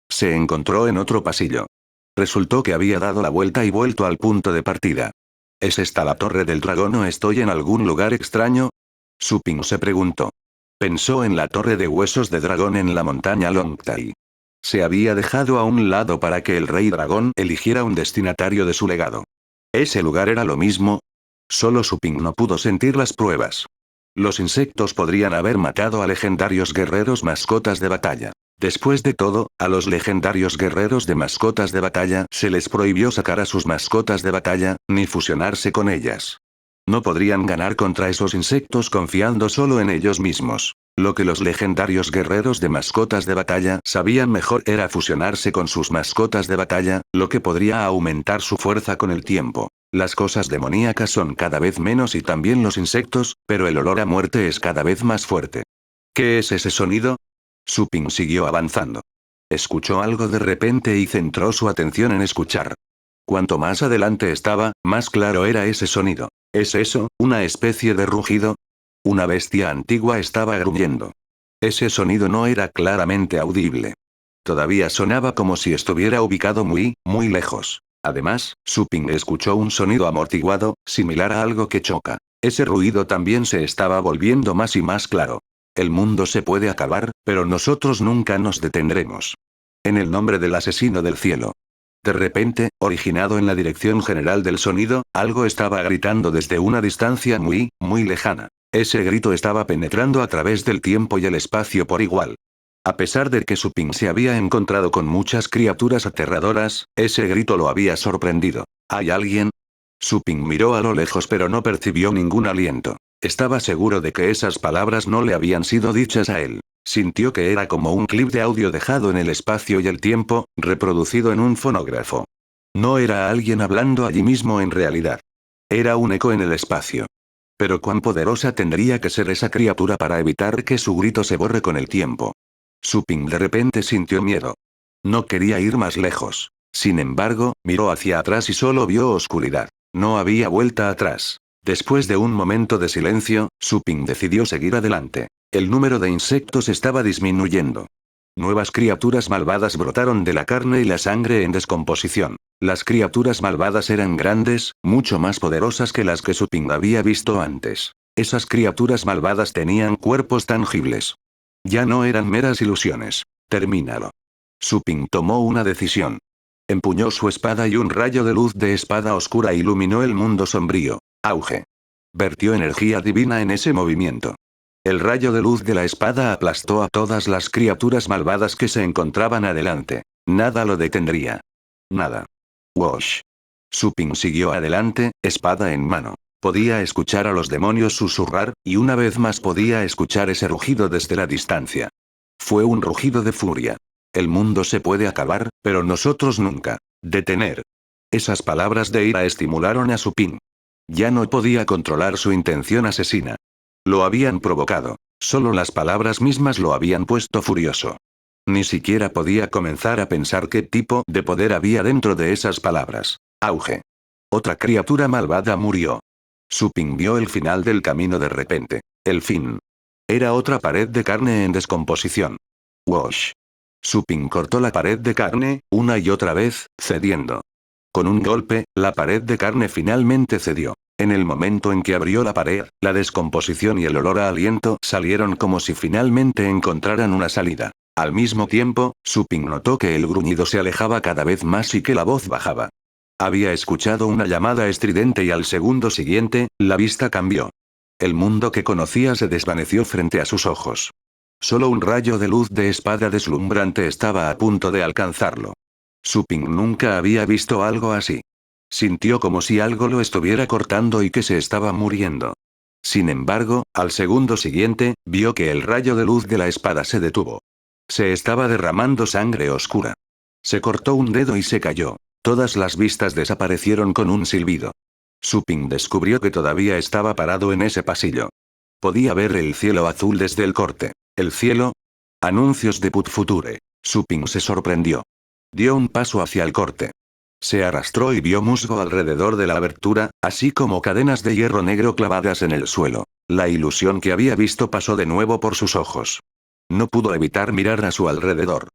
Se encontró en otro pasillo. Resultó que había dado la vuelta y vuelto al punto de partida. ¿Es esta la torre del dragón o estoy en algún lugar extraño? Suping se preguntó. Pensó en la torre de huesos de dragón en la montaña Longtai. Se había dejado a un lado para que el rey dragón eligiera un destinatario de su legado. ¿Ese lugar era lo mismo? Solo Suping no pudo sentir las pruebas. Los insectos podrían haber matado a legendarios guerreros mascotas de batalla. Después de todo, a los legendarios guerreros de mascotas de batalla se les prohibió sacar a sus mascotas de batalla, ni fusionarse con ellas. No podrían ganar contra esos insectos confiando solo en ellos mismos. Lo que los legendarios guerreros de mascotas de batalla sabían mejor era fusionarse con sus mascotas de batalla, lo que podría aumentar su fuerza con el tiempo. Las cosas demoníacas son cada vez menos y también los insectos, pero el olor a muerte es cada vez más fuerte. ¿Qué es ese sonido? Suping siguió avanzando. Escuchó algo de repente y centró su atención en escuchar. Cuanto más adelante estaba, más claro era ese sonido. ¿Es eso, una especie de rugido? Una bestia antigua estaba gruñendo. Ese sonido no era claramente audible. Todavía sonaba como si estuviera ubicado muy, muy lejos. Además, Suping escuchó un sonido amortiguado, similar a algo que choca. Ese ruido también se estaba volviendo más y más claro. El mundo se puede acabar, pero nosotros nunca nos detendremos. En el nombre del asesino del cielo. De repente, originado en la dirección general del sonido, algo estaba gritando desde una distancia muy, muy lejana. Ese grito estaba penetrando a través del tiempo y el espacio por igual. A pesar de que Suping se había encontrado con muchas criaturas aterradoras, ese grito lo había sorprendido. ¿Hay alguien? Suping miró a lo lejos pero no percibió ningún aliento. Estaba seguro de que esas palabras no le habían sido dichas a él. Sintió que era como un clip de audio dejado en el espacio y el tiempo, reproducido en un fonógrafo. No era alguien hablando allí mismo en realidad. Era un eco en el espacio. Pero cuán poderosa tendría que ser esa criatura para evitar que su grito se borre con el tiempo. Suping de repente sintió miedo. No quería ir más lejos. Sin embargo, miró hacia atrás y solo vio oscuridad. No había vuelta atrás. Después de un momento de silencio, Suping decidió seguir adelante. El número de insectos estaba disminuyendo. Nuevas criaturas malvadas brotaron de la carne y la sangre en descomposición. Las criaturas malvadas eran grandes, mucho más poderosas que las que Suping había visto antes. Esas criaturas malvadas tenían cuerpos tangibles. Ya no eran meras ilusiones. Termínalo. Su Ping tomó una decisión. Empuñó su espada y un rayo de luz de espada oscura iluminó el mundo sombrío. Auge. Vertió energía divina en ese movimiento. El rayo de luz de la espada aplastó a todas las criaturas malvadas que se encontraban adelante. Nada lo detendría. Nada. Wosh. Su Ping siguió adelante, espada en mano. Podía escuchar a los demonios susurrar, y una vez más podía escuchar ese rugido desde la distancia. Fue un rugido de furia. El mundo se puede acabar, pero nosotros nunca. Detener. Esas palabras de ira estimularon a Su Ping. Ya no podía controlar su intención asesina. Lo habían provocado. Solo las palabras mismas lo habían puesto furioso. Ni siquiera podía comenzar a pensar qué tipo de poder había dentro de esas palabras. Auge. Otra criatura malvada murió. Su Ping vio el final del camino de repente. El fin. Era otra pared de carne en descomposición. Wosh. Su Ping cortó la pared de carne, una y otra vez, cediendo. Con un golpe, la pared de carne finalmente cedió. En el momento en que abrió la pared, la descomposición y el olor a aliento salieron como si finalmente encontraran una salida. Al mismo tiempo, Su Ping notó que el gruñido se alejaba cada vez más y que la voz bajaba. Había escuchado una llamada estridente y al segundo siguiente, la vista cambió. El mundo que conocía se desvaneció frente a sus ojos. Solo un rayo de luz de espada deslumbrante estaba a punto de alcanzarlo. Su Ping nunca había visto algo así. Sintió como si algo lo estuviera cortando y que se estaba muriendo. Sin embargo, al segundo siguiente, vio que el rayo de luz de la espada se detuvo. Se estaba derramando sangre oscura. Se cortó un dedo y se cayó. Todas las vistas desaparecieron con un silbido. Su Ping descubrió que todavía estaba parado en ese pasillo. Podía ver el cielo azul desde el corte. ¿El cielo? Anuncios de Put Future. Su Ping se sorprendió. Dio un paso hacia el corte. Se arrastró y vio musgo alrededor de la abertura, así como cadenas de hierro negro clavadas en el suelo. La ilusión que había visto pasó de nuevo por sus ojos. No pudo evitar mirar a su alrededor.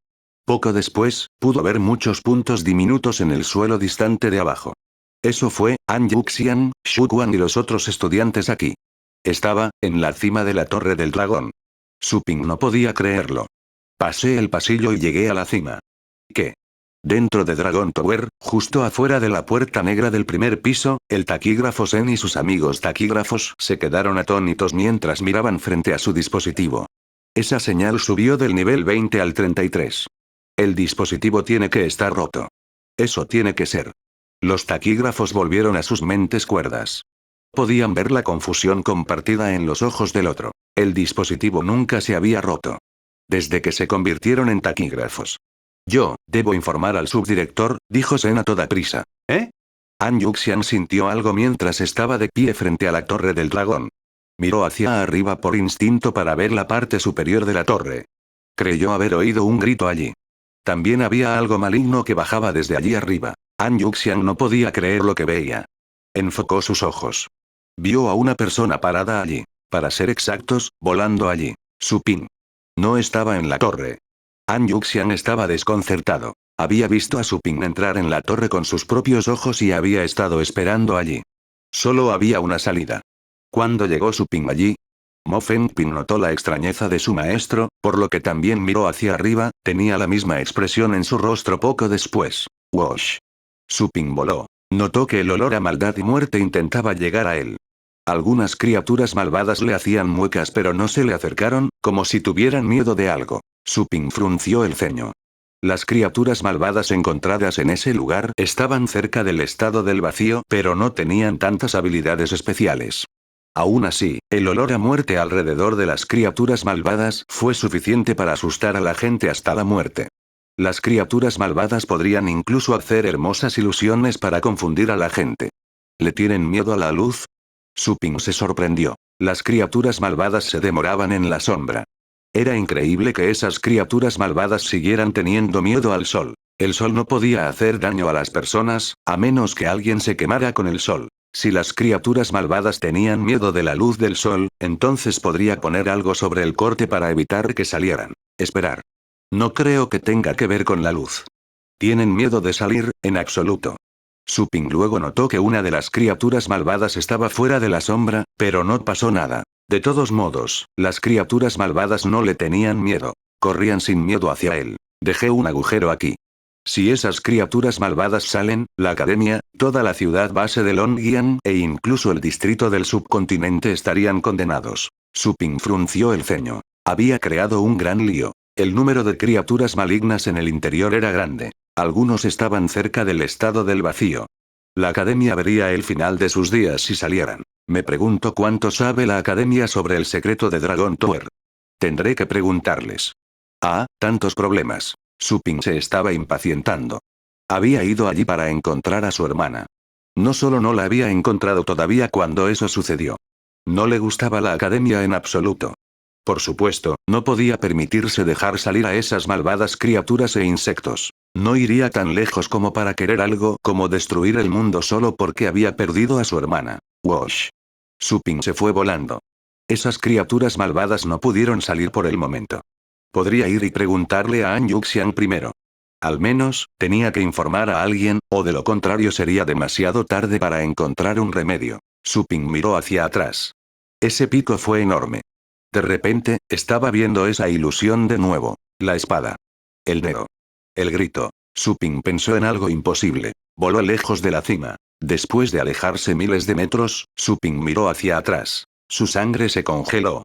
Poco después, pudo ver muchos puntos diminutos en el suelo distante de abajo. Eso fue, An Yuxian, Shu Quan y los otros estudiantes aquí. Estaba, en la cima de la Torre del Dragón. Su Ping no podía creerlo. Pasé el pasillo y llegué a la cima. ¿Qué? Dentro de Dragon Tower, justo afuera de la puerta negra del primer piso, el taquígrafo Zen y sus amigos taquígrafos se quedaron atónitos mientras miraban frente a su dispositivo. Esa señal subió del nivel 20 al 33. El dispositivo tiene que estar roto. Eso tiene que ser. Los taquígrafos volvieron a sus mentes cuerdas. Podían ver la confusión compartida en los ojos del otro. El dispositivo nunca se había roto. Desde que se convirtieron en taquígrafos. Yo, debo informar al subdirector, dijo Zen a toda prisa. ¿Eh? An Yuxian sintió algo mientras estaba de pie frente a la Torre del Dragón. Miró hacia arriba por instinto para ver la parte superior de la torre. Creyó haber oído un grito allí. También había algo maligno que bajaba desde allí arriba. An Yuxian no podía creer lo que veía. Enfocó sus ojos. Vio a una persona parada allí. Para ser exactos, volando allí. Su Ping. No estaba en la torre. An Yuxian estaba desconcertado. Había visto a Su Ping entrar en la torre con sus propios ojos y había estado esperando allí. Solo había una salida. Cuando llegó Su Ping allí, Mo Fengping notó la extrañeza de su maestro, por lo que también miró hacia arriba, tenía la misma expresión en su rostro poco después. Wosh. Su Ping voló. Notó que el olor a maldad y muerte intentaba llegar a él. Algunas criaturas malvadas le hacían muecas pero no se le acercaron, como si tuvieran miedo de algo. Su Ping frunció el ceño. Las criaturas malvadas encontradas en ese lugar estaban cerca del estado del vacío pero no tenían tantas habilidades especiales. Aún así, el olor a muerte alrededor de las criaturas malvadas fue suficiente para asustar a la gente hasta la muerte. Las criaturas malvadas podrían incluso hacer hermosas ilusiones para confundir a la gente. ¿Le tienen miedo a la luz? Su Ping se sorprendió. Las criaturas malvadas se demoraban en la sombra. Era increíble que esas criaturas malvadas siguieran teniendo miedo al sol. El sol no podía hacer daño a las personas, a menos que alguien se quemara con el sol. Si las criaturas malvadas tenían miedo de la luz del sol, entonces podría poner algo sobre el corte para evitar que salieran. Esperar. No creo que tenga que ver con la luz. ¿Tienen miedo de salir? En absoluto. Su Ping luego notó que una de las criaturas malvadas estaba fuera de la sombra, pero no pasó nada. De todos modos, las criaturas malvadas no le tenían miedo. Corrían sin miedo hacia él. Dejé un agujero aquí. Si esas criaturas malvadas salen, la academia, toda la ciudad base de Longyan e incluso el distrito del subcontinente estarían condenados. Su Ping frunció el ceño. Había creado un gran lío. El número de criaturas malignas en el interior era grande. Algunos estaban cerca del estado del vacío. La academia vería el final de sus días si salieran. Me pregunto cuánto sabe la academia sobre el secreto de Dragon Tower. Tendré que preguntarles. Ah, tantos problemas. Su Ping se estaba impacientando. Había ido allí para encontrar a su hermana. No solo no la había encontrado todavía cuando eso sucedió. No le gustaba la academia en absoluto. Por supuesto, no podía permitirse dejar salir a esas malvadas criaturas e insectos. No iría tan lejos como para querer algo como destruir el mundo solo porque había perdido a su hermana. Wash. Su Ping se fue volando. Esas criaturas malvadas no pudieron salir por el momento. Podría ir y preguntarle a An Yuxian primero. Al menos, tenía que informar a alguien, o de lo contrario sería demasiado tarde para encontrar un remedio. Su Ping miró hacia atrás. Ese pico fue enorme. De repente, estaba viendo esa ilusión de nuevo. La espada. El dedo. El grito. Su Ping pensó en algo imposible. Voló lejos de la cima. Después de alejarse miles de metros, Su Ping miró hacia atrás. Su sangre se congeló.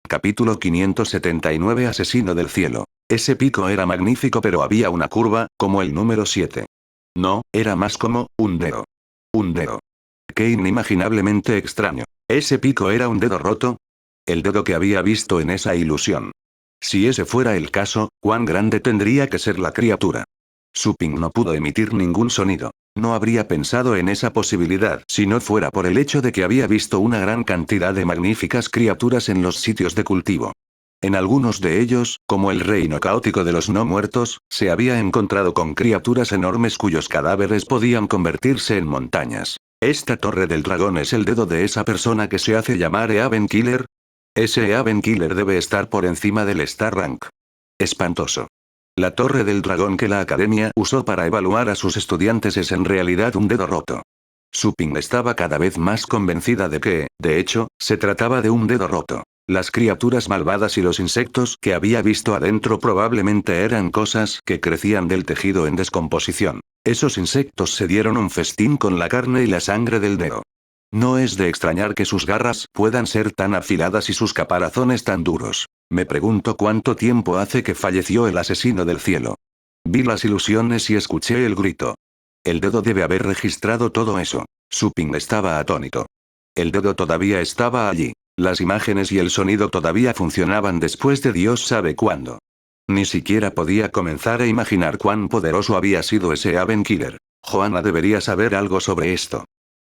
Capítulo 579 Asesino del cielo. Ese pico era magnífico, pero había una curva, como el número 7. No, era más como un dedo. Un dedo. Qué inimaginablemente extraño. ¿Ese pico era un dedo roto? El dedo que había visto en esa ilusión. Si ese fuera el caso, ¿cuán grande tendría que ser la criatura? Su Ping no pudo emitir ningún sonido. No habría pensado en esa posibilidad si no fuera por el hecho de que había visto una gran cantidad de magníficas criaturas en los sitios de cultivo. En algunos de ellos, como el reino caótico de los no muertos, se había encontrado con criaturas enormes cuyos cadáveres podían convertirse en montañas. ¿Esta torre del dragón es el dedo de esa persona que se hace llamar Eaven Killer? Ese Eaven Killer debe estar por encima del Star Rank. Espantoso. La torre del dragón que la academia usó para evaluar a sus estudiantes es en realidad un dedo roto. Su Ping estaba cada vez más convencida de que, de hecho, se trataba de un dedo roto. Las criaturas malvadas y los insectos que había visto adentro probablemente eran cosas que crecían del tejido en descomposición. Esos insectos se dieron un festín con la carne y la sangre del dedo. No es de extrañar que sus garras puedan ser tan afiladas y sus caparazones tan duros. Me pregunto cuánto tiempo hace que falleció el asesino del cielo. Vi las ilusiones y escuché el grito. El dedo debe haber registrado todo eso. Su Ping estaba atónito. El dedo todavía estaba allí. Las imágenes y el sonido todavía funcionaban después de Dios sabe cuándo. Ni siquiera podía comenzar a imaginar cuán poderoso había sido ese Aven Killer. Johanna debería saber algo sobre esto.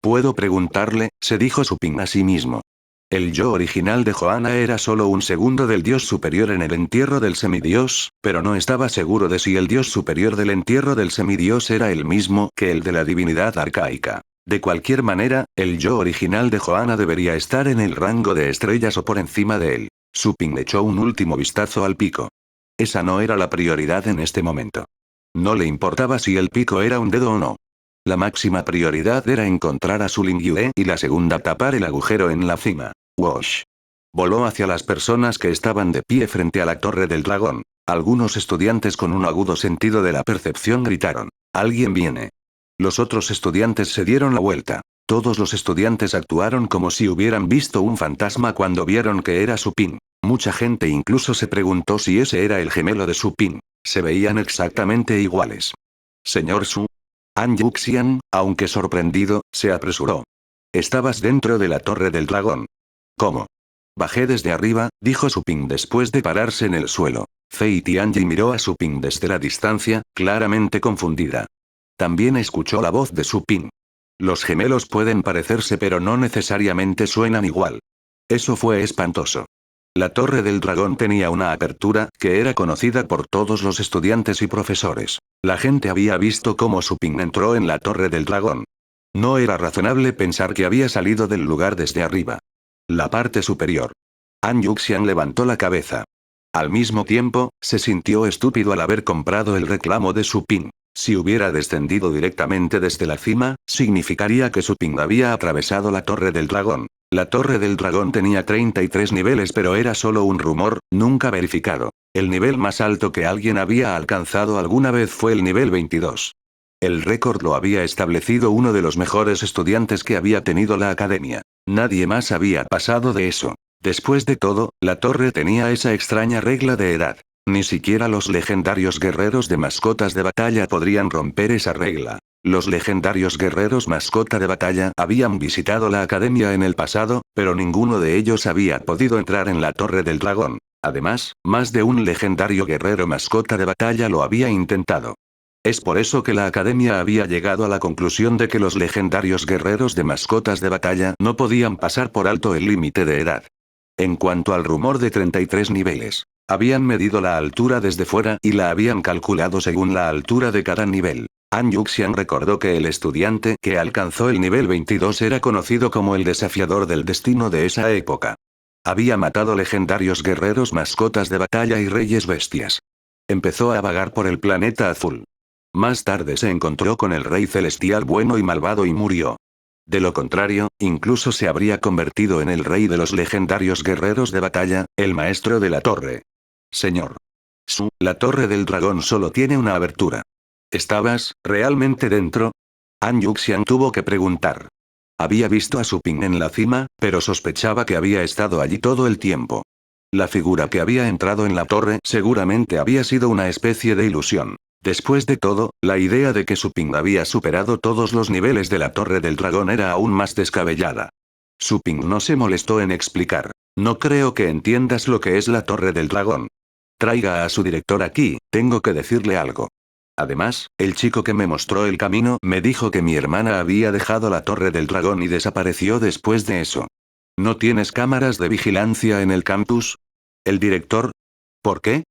Puedo preguntarle, se dijo Su Ping a sí mismo. El yo original de Johanna era solo un segundo del dios superior en el entierro del semidios, pero no estaba seguro de si el dios superior del entierro del semidios era el mismo que el de la divinidad arcaica. De cualquier manera, el yo original de Johanna debería estar en el rango de estrellas o por encima de él. Su Ping echó un último vistazo al pico. Esa no era la prioridad en este momento. No le importaba si el pico era un dedo o no. La máxima prioridad era encontrar a Su Lingyue y la segunda tapar el agujero en la cima. Wash. Voló hacia las personas que estaban de pie frente a la torre del dragón. Algunos estudiantes con un agudo sentido de la percepción gritaron. «¡Alguien viene!». Los otros estudiantes se dieron la vuelta. Todos los estudiantes actuaron como si hubieran visto un fantasma cuando vieron que era Su Ping. Mucha gente incluso se preguntó si ese era el gemelo de Su Ping. Se veían exactamente iguales. «Señor Su». An Yuxian, aunque sorprendido, se apresuró. «Estabas dentro de la torre del dragón». «¿Cómo?». «Bajé desde arriba», dijo Su Ping después de pararse en el suelo. Fei Tianyi miró a Su Ping desde la distancia, claramente confundida. También escuchó la voz de Su Ping. «Los gemelos pueden parecerse pero no necesariamente suenan igual». Eso fue espantoso. La torre del dragón tenía una apertura que era conocida por todos los estudiantes y profesores. La gente había visto cómo Su Ping entró en la torre del dragón. No era razonable pensar que había salido del lugar desde arriba. La parte superior. An Yuxian levantó la cabeza. Al mismo tiempo, se sintió estúpido al haber comprado el reclamo de Su Ping. Si hubiera descendido directamente desde la cima, significaría que Su Ping había atravesado la Torre del Dragón. La Torre del Dragón tenía 33 niveles, pero era solo un rumor, nunca verificado. El nivel más alto que alguien había alcanzado alguna vez fue el nivel 22. El récord lo había establecido uno de los mejores estudiantes que había tenido la academia. Nadie más había pasado de eso. Después de todo, la torre tenía esa extraña regla de edad. Ni siquiera los legendarios guerreros de mascotas de batalla podrían romper esa regla. Los legendarios guerreros mascota de batalla habían visitado la academia en el pasado, pero ninguno de ellos había podido entrar en la Torre del Dragón. Además, más de un legendario guerrero mascota de batalla lo había intentado. Es por eso que la academia había llegado a la conclusión de que los legendarios guerreros de mascotas de batalla no podían pasar por alto el límite de edad. En cuanto al rumor de 33 niveles, habían medido la altura desde fuera y la habían calculado según la altura de cada nivel. An Yuxian recordó que el estudiante que alcanzó el nivel 22 era conocido como el desafiador del destino de esa época. Había matado legendarios guerreros mascotas de batalla y reyes bestias. Empezó a vagar por el planeta azul. Más tarde se encontró con el rey celestial bueno y malvado y murió. De lo contrario, incluso se habría convertido en el rey de los legendarios guerreros de batalla, el maestro de la torre. Señor Su, la torre del dragón solo tiene una abertura. ¿Estabas realmente dentro? An Yuxian tuvo que preguntar. Había visto a Su Ping en la cima, pero sospechaba que había estado allí todo el tiempo. La figura que había entrado en la torre seguramente había sido una especie de ilusión. Después de todo, la idea de que Su Ping había superado todos los niveles de la Torre del Dragón era aún más descabellada. Su Ping no se molestó en explicar. No creo que entiendas lo que es la Torre del Dragón. Traiga a su director aquí, tengo que decirle algo. Además, el chico que me mostró el camino me dijo que mi hermana había dejado la Torre del Dragón y desapareció después de eso. ¿No tienes cámaras de vigilancia en el campus? ¿El director? ¿Por qué?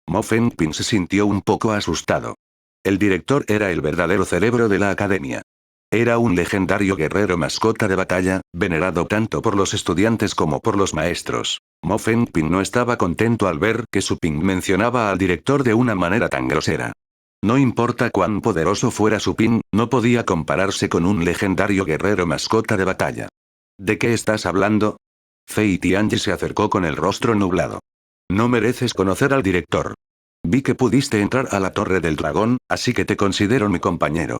Mo Fengping se sintió un poco asustado. El director era el verdadero cerebro de la academia. Era un legendario guerrero mascota de batalla, venerado tanto por los estudiantes como por los maestros. Mo Fengping no estaba contento al ver que Su Ping mencionaba al director de una manera tan grosera. No importa cuán poderoso fuera Su Ping, no podía compararse con un legendario guerrero mascota de batalla. ¿De qué estás hablando? Fei Tianyi se acercó con el rostro nublado. No mereces conocer al director. Vi que pudiste entrar a la Torre del Dragón, así que te considero mi compañero.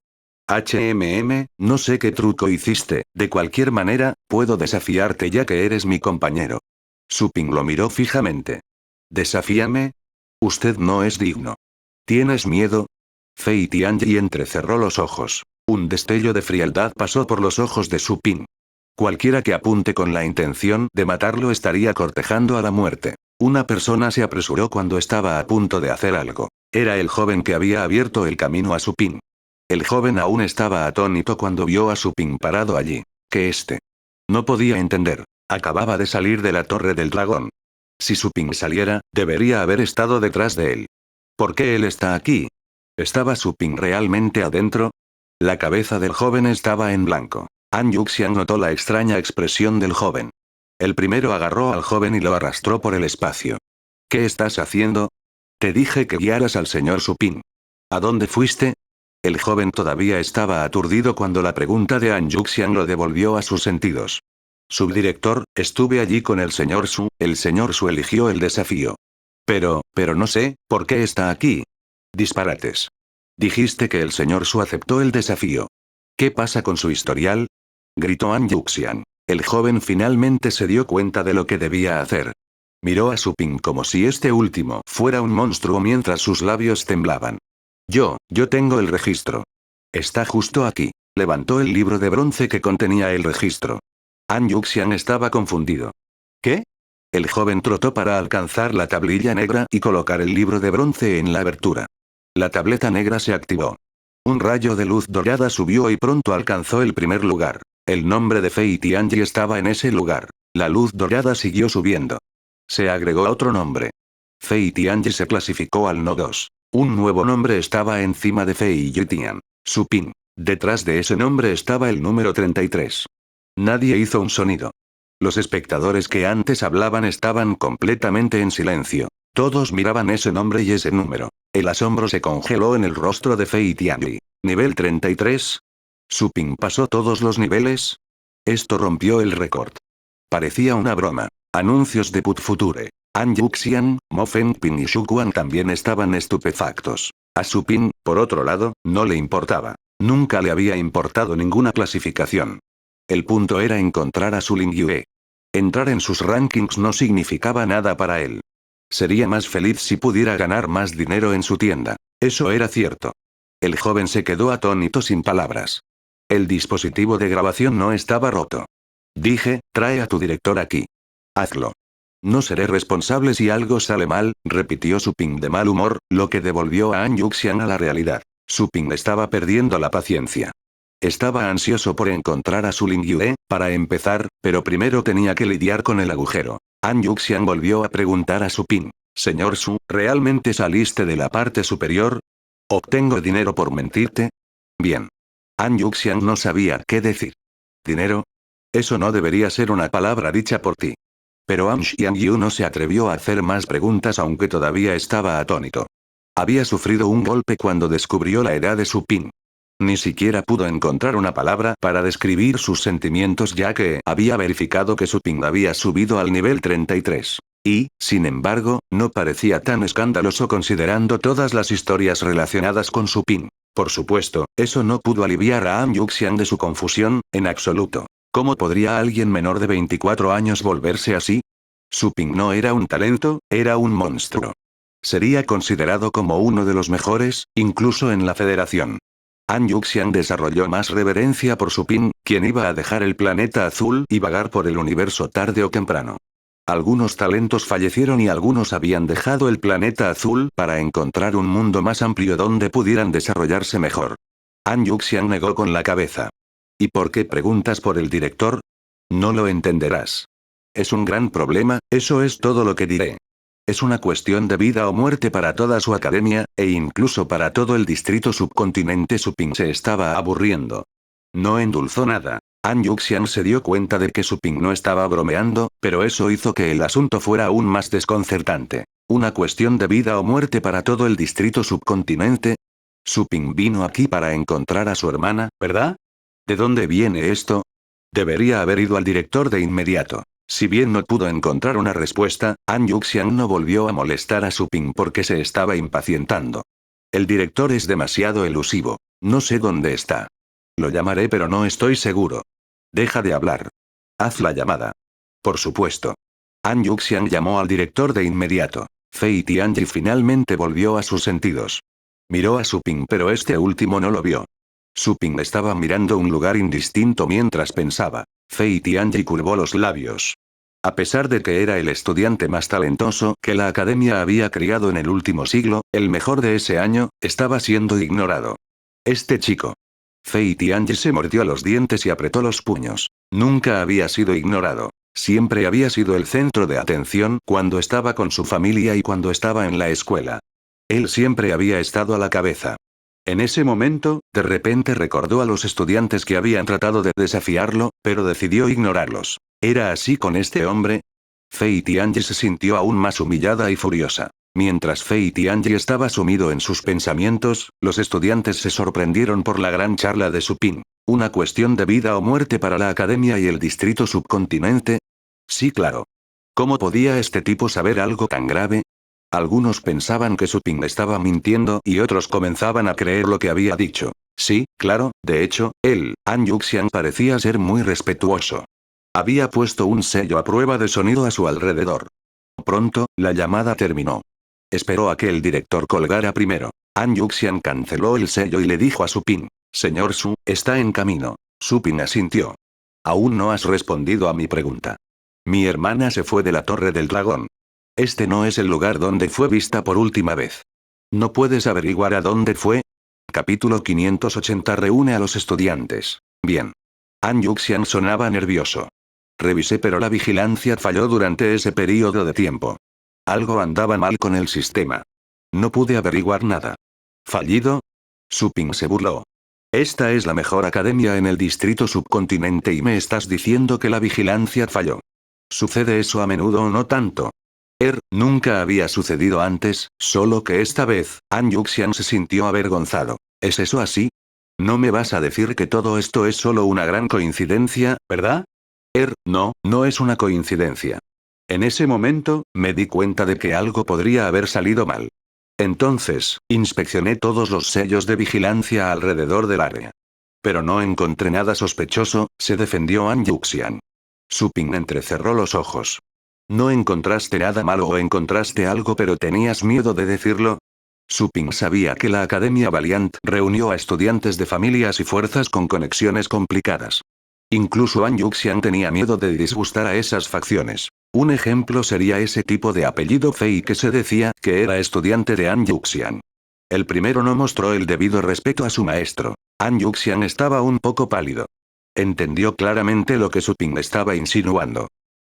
No sé qué truco hiciste, de cualquier manera, puedo desafiarte ya que eres mi compañero. Su Ping lo miró fijamente. ¿Desafíame? Usted no es digno. ¿Tienes miedo? Fei Tianyi entrecerró los ojos. Un destello de frialdad pasó por los ojos de Su Ping. Cualquiera que apunte con la intención de matarlo estaría cortejando a la muerte. Una persona se apresuró cuando estaba a punto de hacer algo. Era el joven que había abierto el camino a Su Ping. El joven aún estaba atónito cuando vio a Su Ping parado allí. Que no podía entender. Acababa de salir de la Torre del Dragón. Si Su Ping saliera, debería haber estado detrás de él. ¿Por qué él está aquí? ¿Estaba Su Ping realmente adentro? La cabeza del joven estaba en blanco. An Yuxian notó la extraña expresión del joven. El primero agarró al joven y lo arrastró por el espacio. ¿Qué estás haciendo? Te dije que guiaras al señor Su Ping. ¿A dónde fuiste? El joven todavía estaba aturdido cuando la pregunta de An Yuxian lo devolvió a sus sentidos. Subdirector, estuve allí con el señor Su, el señor Su eligió el desafío. Pero no sé, ¿por qué está aquí? Disparates. Dijiste que el señor Su aceptó el desafío. ¿Qué pasa con su historial? Gritó An Yuxian. El joven finalmente se dio cuenta de lo que debía hacer. Miró a Su Ping como si este último fuera un monstruo mientras sus labios temblaban. Yo tengo el registro. Está justo aquí. Levantó el libro de bronce que contenía el registro. An Yuxian estaba confundido. ¿Qué? El joven trotó para alcanzar la tablilla negra y colocar el libro de bronce en la abertura. La tableta negra se activó. Un rayo de luz dorada subió y pronto alcanzó el primer lugar. El nombre de Fei Tianyi estaba en ese lugar. La luz dorada siguió subiendo. Se agregó otro nombre. Fei Tianyi se clasificó al No 2. Un nuevo nombre estaba encima de Fei Yutian. Su Ping. Detrás de ese nombre estaba el número 33. Nadie hizo un sonido. Los espectadores que antes hablaban estaban completamente en silencio. Todos miraban ese nombre y ese número. El asombro se congeló en el rostro de Fei Tianyi. ¿Nivel 33? ¿Su Ping pasó todos los niveles? Esto rompió el récord. Parecía una broma. Anuncios de Put Future. An Yuxian, Mo Fengping y Xu Quan también estaban estupefactos. A Su Ping, por otro lado, no le importaba. Nunca le había importado ninguna clasificación. El punto era encontrar a Su Lingyue. Entrar en sus rankings no significaba nada para él. Sería más feliz si pudiera ganar más dinero en su tienda. Eso era cierto. El joven se quedó atónito sin palabras. El dispositivo de grabación no estaba roto. Dije, trae a tu director aquí. Hazlo. No seré responsable si algo sale mal, repitió Su Ping de mal humor, lo que devolvió a An Yuxian a la realidad. Su Ping estaba perdiendo la paciencia. Estaba ansioso por encontrar a Su Lingyue, para empezar, pero primero tenía que lidiar con el agujero. An Yuxian volvió a preguntar a Su Ping. Señor Su, ¿realmente saliste de la parte superior? ¿Obtengo dinero por mentirte? Bien. An Yuxian no sabía qué decir. ¿Dinero? Eso no debería ser una palabra dicha por ti. Pero An Xiangyu no se atrevió a hacer más preguntas aunque todavía estaba atónito. Había sufrido un golpe cuando descubrió la edad de Su Ping. Ni siquiera pudo encontrar una palabra para describir sus sentimientos ya que había verificado que Su Ping había subido al nivel 33. Y, sin embargo, no parecía tan escandaloso considerando todas las historias relacionadas con Su Ping. Por supuesto, eso no pudo aliviar a An Yuxian de su confusión, en absoluto. ¿Cómo podría alguien menor de 24 años volverse así? Su Ping no era un talento, era un monstruo. Sería considerado como uno de los mejores, incluso en la federación. An Yuxian desarrolló más reverencia por Su Ping, quien iba a dejar el planeta azul y vagar por el universo tarde o temprano. Algunos talentos fallecieron y algunos habían dejado el planeta azul para encontrar un mundo más amplio donde pudieran desarrollarse mejor. An Yuxian negó con la cabeza. ¿Y por qué preguntas por el director? No lo entenderás. Es un gran problema, eso es todo lo que diré. Es una cuestión de vida o muerte para toda su academia, e incluso para todo el distrito subcontinente. Su Ping se estaba aburriendo. No endulzó nada. An Yuxian se dio cuenta de que Su Ping no estaba bromeando, pero eso hizo que el asunto fuera aún más desconcertante. ¿Una cuestión de vida o muerte para todo el distrito subcontinente? Su Ping vino aquí para encontrar a su hermana, ¿verdad? ¿De dónde viene esto? Debería haber ido al director de inmediato. Si bien no pudo encontrar una respuesta, An Yuxian no volvió a molestar a Su Ping porque se estaba impacientando. El director es demasiado elusivo. No sé dónde está. Lo llamaré pero no estoy seguro. Deja de hablar. Haz la llamada. Por supuesto. An Yuxian llamó al director de inmediato. Fei Tianyi finalmente volvió a sus sentidos. Miró a Su Ping pero este último no lo vio. Su Ping estaba mirando un lugar indistinto mientras pensaba. Fei Tianyi curvó los labios. A pesar de que era el estudiante más talentoso que la academia había criado en el último siglo, el mejor de ese año, estaba siendo ignorado. Este chico. Fei Tianyi se mordió los dientes y apretó los puños. Nunca había sido ignorado. Siempre había sido el centro de atención cuando estaba con su familia y cuando estaba en la escuela. Él siempre había estado a la cabeza. En ese momento, de repente recordó a los estudiantes que habían tratado de desafiarlo, pero decidió ignorarlos. ¿Era así con este hombre? Fei Tianyi se sintió aún más humillada y furiosa. Mientras Fei Tianyi estaba sumido en sus pensamientos, los estudiantes se sorprendieron por la gran charla de Su Ping. ¿Una cuestión de vida o muerte para la academia y el distrito subcontinente? Sí, claro. ¿Cómo podía este tipo saber algo tan grave? Algunos pensaban que Su Ping estaba mintiendo y otros comenzaban a creer lo que había dicho. Sí, claro, de hecho, él, An Yuxian parecía ser muy respetuoso. Había puesto un sello a prueba de sonido a su alrededor. Pronto, la llamada terminó. Esperó a que el director colgara primero. An Yuxian canceló el sello y le dijo a Su Ping. Señor Su, está en camino. Su Ping asintió. Aún no has respondido a mi pregunta. Mi hermana se fue de la Torre del Dragón. Este no es el lugar donde fue vista por última vez. ¿No puedes averiguar a dónde fue? Capítulo 580 reúne a los estudiantes. Bien. An Yuxian sonaba nervioso. Revisé pero la vigilancia falló durante ese periodo de tiempo. Algo andaba mal con el sistema. No pude averiguar nada. ¿Fallido? Su Ping se burló. Esta es la mejor academia en el distrito subcontinente y me estás diciendo que la vigilancia falló. ¿Sucede eso a menudo o no tanto? Nunca había sucedido antes, solo que esta vez, An Yuxian se sintió avergonzado. ¿Es eso así? No me vas a decir que todo esto es solo una gran coincidencia, ¿verdad? No, no es una coincidencia. En ese momento, me di cuenta de que algo podría haber salido mal. Entonces, inspeccioné todos los sellos de vigilancia alrededor del área. Pero no encontré nada sospechoso, se defendió An Yuxian. Su Ping entrecerró los ojos. ¿No encontraste nada malo o encontraste algo pero tenías miedo de decirlo? Su Ping sabía que la Academia Valiant reunió a estudiantes de familias y fuerzas con conexiones complicadas. Incluso An Yuxian tenía miedo de disgustar a esas facciones. Un ejemplo sería ese tipo de apellido Fei que se decía que era estudiante de An Yuxian. El primero no mostró el debido respeto a su maestro. An Yuxian estaba un poco pálido. Entendió claramente lo que Su Ping estaba insinuando.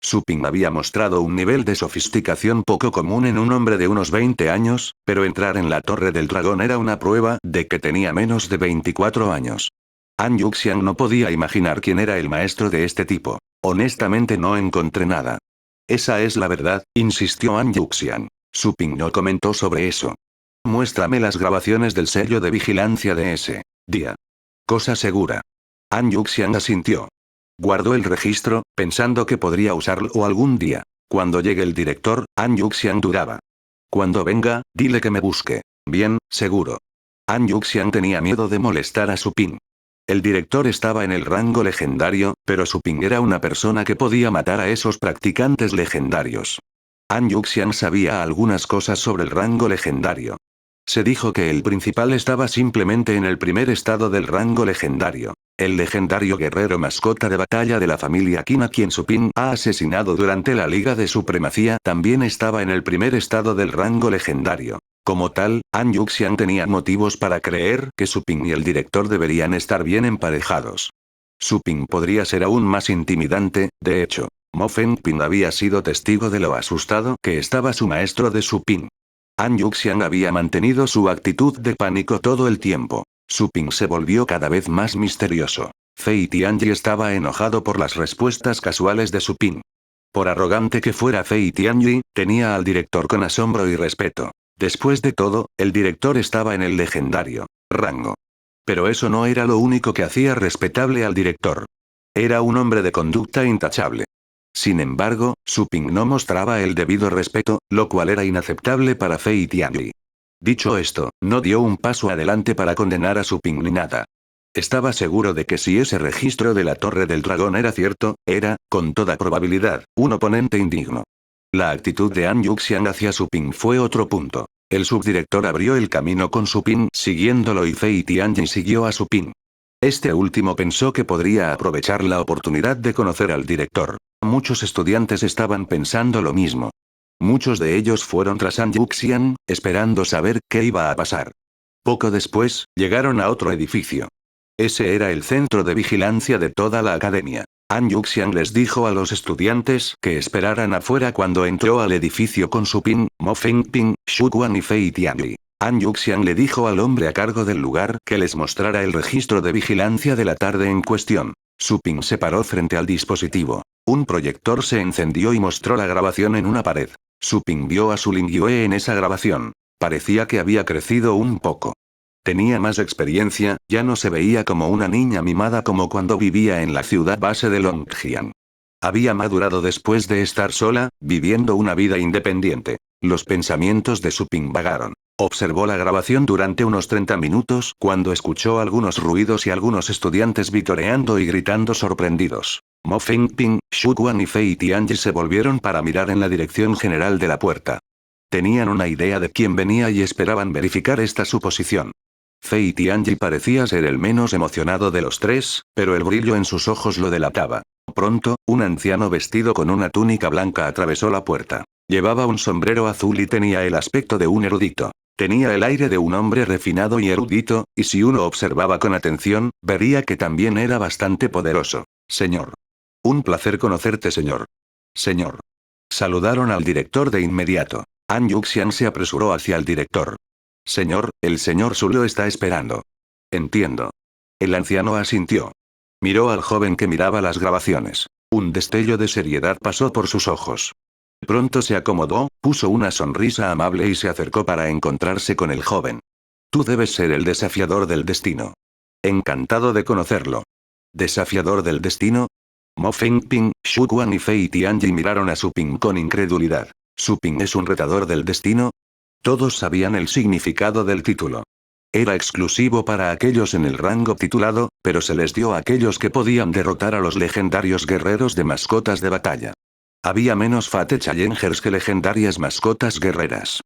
Su Ping había mostrado un nivel de sofisticación poco común en un hombre de unos 20 años, pero entrar en la Torre del Dragón era una prueba de que tenía menos de 24 años. An Yuxian no podía imaginar quién era el maestro de este tipo. Honestamente no encontré nada. Esa es la verdad, insistió An Yuxian. Su Ping no comentó sobre eso. Muéstrame las grabaciones del sello de vigilancia de ese día. Cosa segura. An Yuxian asintió. Guardó el registro, pensando que podría usarlo algún día. Cuando llegue el director, An Yuxian dudaba. Cuando venga, dile que me busque. Bien, seguro. An Yuxian tenía miedo de molestar a Su Ping. El director estaba en el rango legendario, pero Su Ping era una persona que podía matar a esos practicantes legendarios. An Yuxian sabía algunas cosas sobre el rango legendario. Se dijo que el principal estaba simplemente en el primer estado del rango legendario. El legendario guerrero mascota de batalla de la familia Qin a quien Su Ping ha asesinado durante la Liga de Supremacía también estaba en el primer estado del rango legendario. Como tal, An Yuxian tenía motivos para creer que Su Ping y el director deberían estar bien emparejados. Su Ping podría ser aún más intimidante, de hecho. Mo Fengping había sido testigo de lo asustado que estaba su maestro de Su Ping. An Yuxian había mantenido su actitud de pánico todo el tiempo. Su Ping se volvió cada vez más misterioso. Fei Tianyi estaba enojado por las respuestas casuales de Su Ping. Por arrogante que fuera Fei Tianyi, tenía al director con asombro y respeto. Después de todo, el director estaba en el legendario rango. Pero eso no era lo único que hacía respetable al director. Era un hombre de conducta intachable. Sin embargo, Su Ping no mostraba el debido respeto, lo cual era inaceptable para Fei Tianyi. Dicho esto, no dio un paso adelante para condenar a Su Ping ni nada. Estaba seguro de que si ese registro de la Torre del Dragón era cierto, era, con toda probabilidad, un oponente indigno. La actitud de An Yuxian hacia Su Ping fue otro punto. El subdirector abrió el camino con Su Ping siguiéndolo y Fei Tianyi siguió a Su Ping. Este último pensó que podría aprovechar la oportunidad de conocer al director. Muchos estudiantes estaban pensando lo mismo. Muchos de ellos fueron tras An Yuxian, esperando saber qué iba a pasar. Poco después, llegaron a otro edificio. Ese era el centro de vigilancia de toda la academia. An Yuxian les dijo a los estudiantes que esperaran afuera cuando entró al edificio con Su Ping, Mo Fengping, Xu Guan y Fei Tianyi. An Yuxian le dijo al hombre a cargo del lugar que les mostrara el registro de vigilancia de la tarde en cuestión. Su Ping se paró frente al dispositivo. Un proyector se encendió y mostró la grabación en una pared. Su Ping vio a Su Lingyue en esa grabación. Parecía que había crecido un poco. Tenía más experiencia, ya no se veía como una niña mimada como cuando vivía en la ciudad base de Longjiang. Había madurado después de estar sola, viviendo una vida independiente. Los pensamientos de Su Ping vagaron. Observó la grabación durante unos 30 minutos cuando escuchó algunos ruidos y algunos estudiantes vitoreando y gritando sorprendidos. Mo Fengping, Xu Guan y Fei Tianyi se volvieron para mirar en la dirección general de la puerta. Tenían una idea de quién venía y esperaban verificar esta suposición. Fei Tianyi parecía ser el menos emocionado de los tres, pero el brillo en sus ojos lo delataba. Pronto, un anciano vestido con una túnica blanca atravesó la puerta. Llevaba un sombrero azul y tenía el aspecto de un erudito. Tenía el aire de un hombre refinado y erudito, y si uno observaba con atención, vería que también era bastante poderoso. Señor. Un placer conocerte, señor. Señor. Saludaron al director de inmediato. An Yuxian se apresuró hacia el director. Señor, el señor Su lo está esperando. Entiendo. El anciano asintió. Miró al joven que miraba las grabaciones. Un destello de seriedad pasó por sus ojos. Pronto se acomodó, puso una sonrisa amable y se acercó para encontrarse con el joven. Tú debes ser el desafiador del destino. Encantado de conocerlo. ¿Desafiador del destino? Mo Fengping, Shu Quan y Fei Tianji miraron a Su Ping con incredulidad. ¿Su Ping es un retador del destino? Todos sabían el significado del título. Era exclusivo para aquellos en el rango titulado, pero se les dio a aquellos que podían derrotar a los legendarios guerreros de mascotas de batalla. Había menos Fate Challengers que legendarias mascotas guerreras.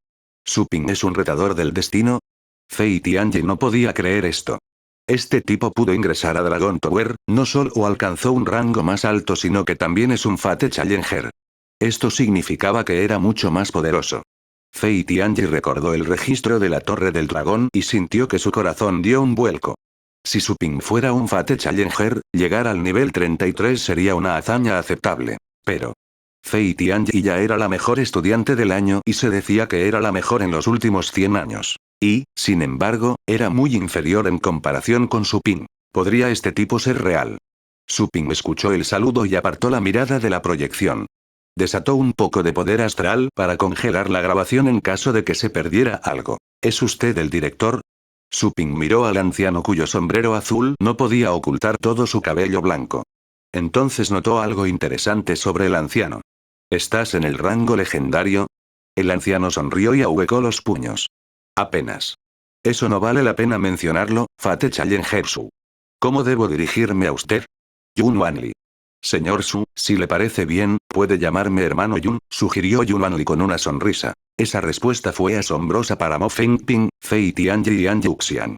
¿Su Ping es un retador del destino? Fei Tianji no podía creer esto. Este tipo pudo ingresar a Dragon Tower, no solo alcanzó un rango más alto sino que también es un Fate Challenger. Esto significaba que era mucho más poderoso. Fei Tianji recordó el registro de la Torre del Dragón y sintió que su corazón dio un vuelco. Si Su Ping fuera un Fate Challenger, llegar al nivel 33 sería una hazaña aceptable. Pero Fei Tianji ya era la mejor estudiante del año y se decía que era la mejor en los últimos 100 años. Y, sin embargo, era muy inferior en comparación con Su Ping. ¿Podría este tipo ser real? Su Ping escuchó el saludo y apartó la mirada de la proyección. Desató un poco de poder astral para congelar la grabación en caso de que se perdiera algo. ¿Es usted el director? Su Ping miró al anciano cuyo sombrero azul no podía ocultar todo su cabello blanco. Entonces notó algo interesante sobre el anciano. ¿Estás en el rango legendario? El anciano sonrió y ahuecó los puños. Apenas. Eso no vale la pena mencionarlo, Fate Challenger Su. ¿Cómo debo dirigirme a usted? Yun Wanli. Señor Su, si le parece bien, puede llamarme hermano Yun, sugirió Yun Wanli con una sonrisa. Esa respuesta fue asombrosa para Mo Fengping, Fei Tianji y An Yuxian.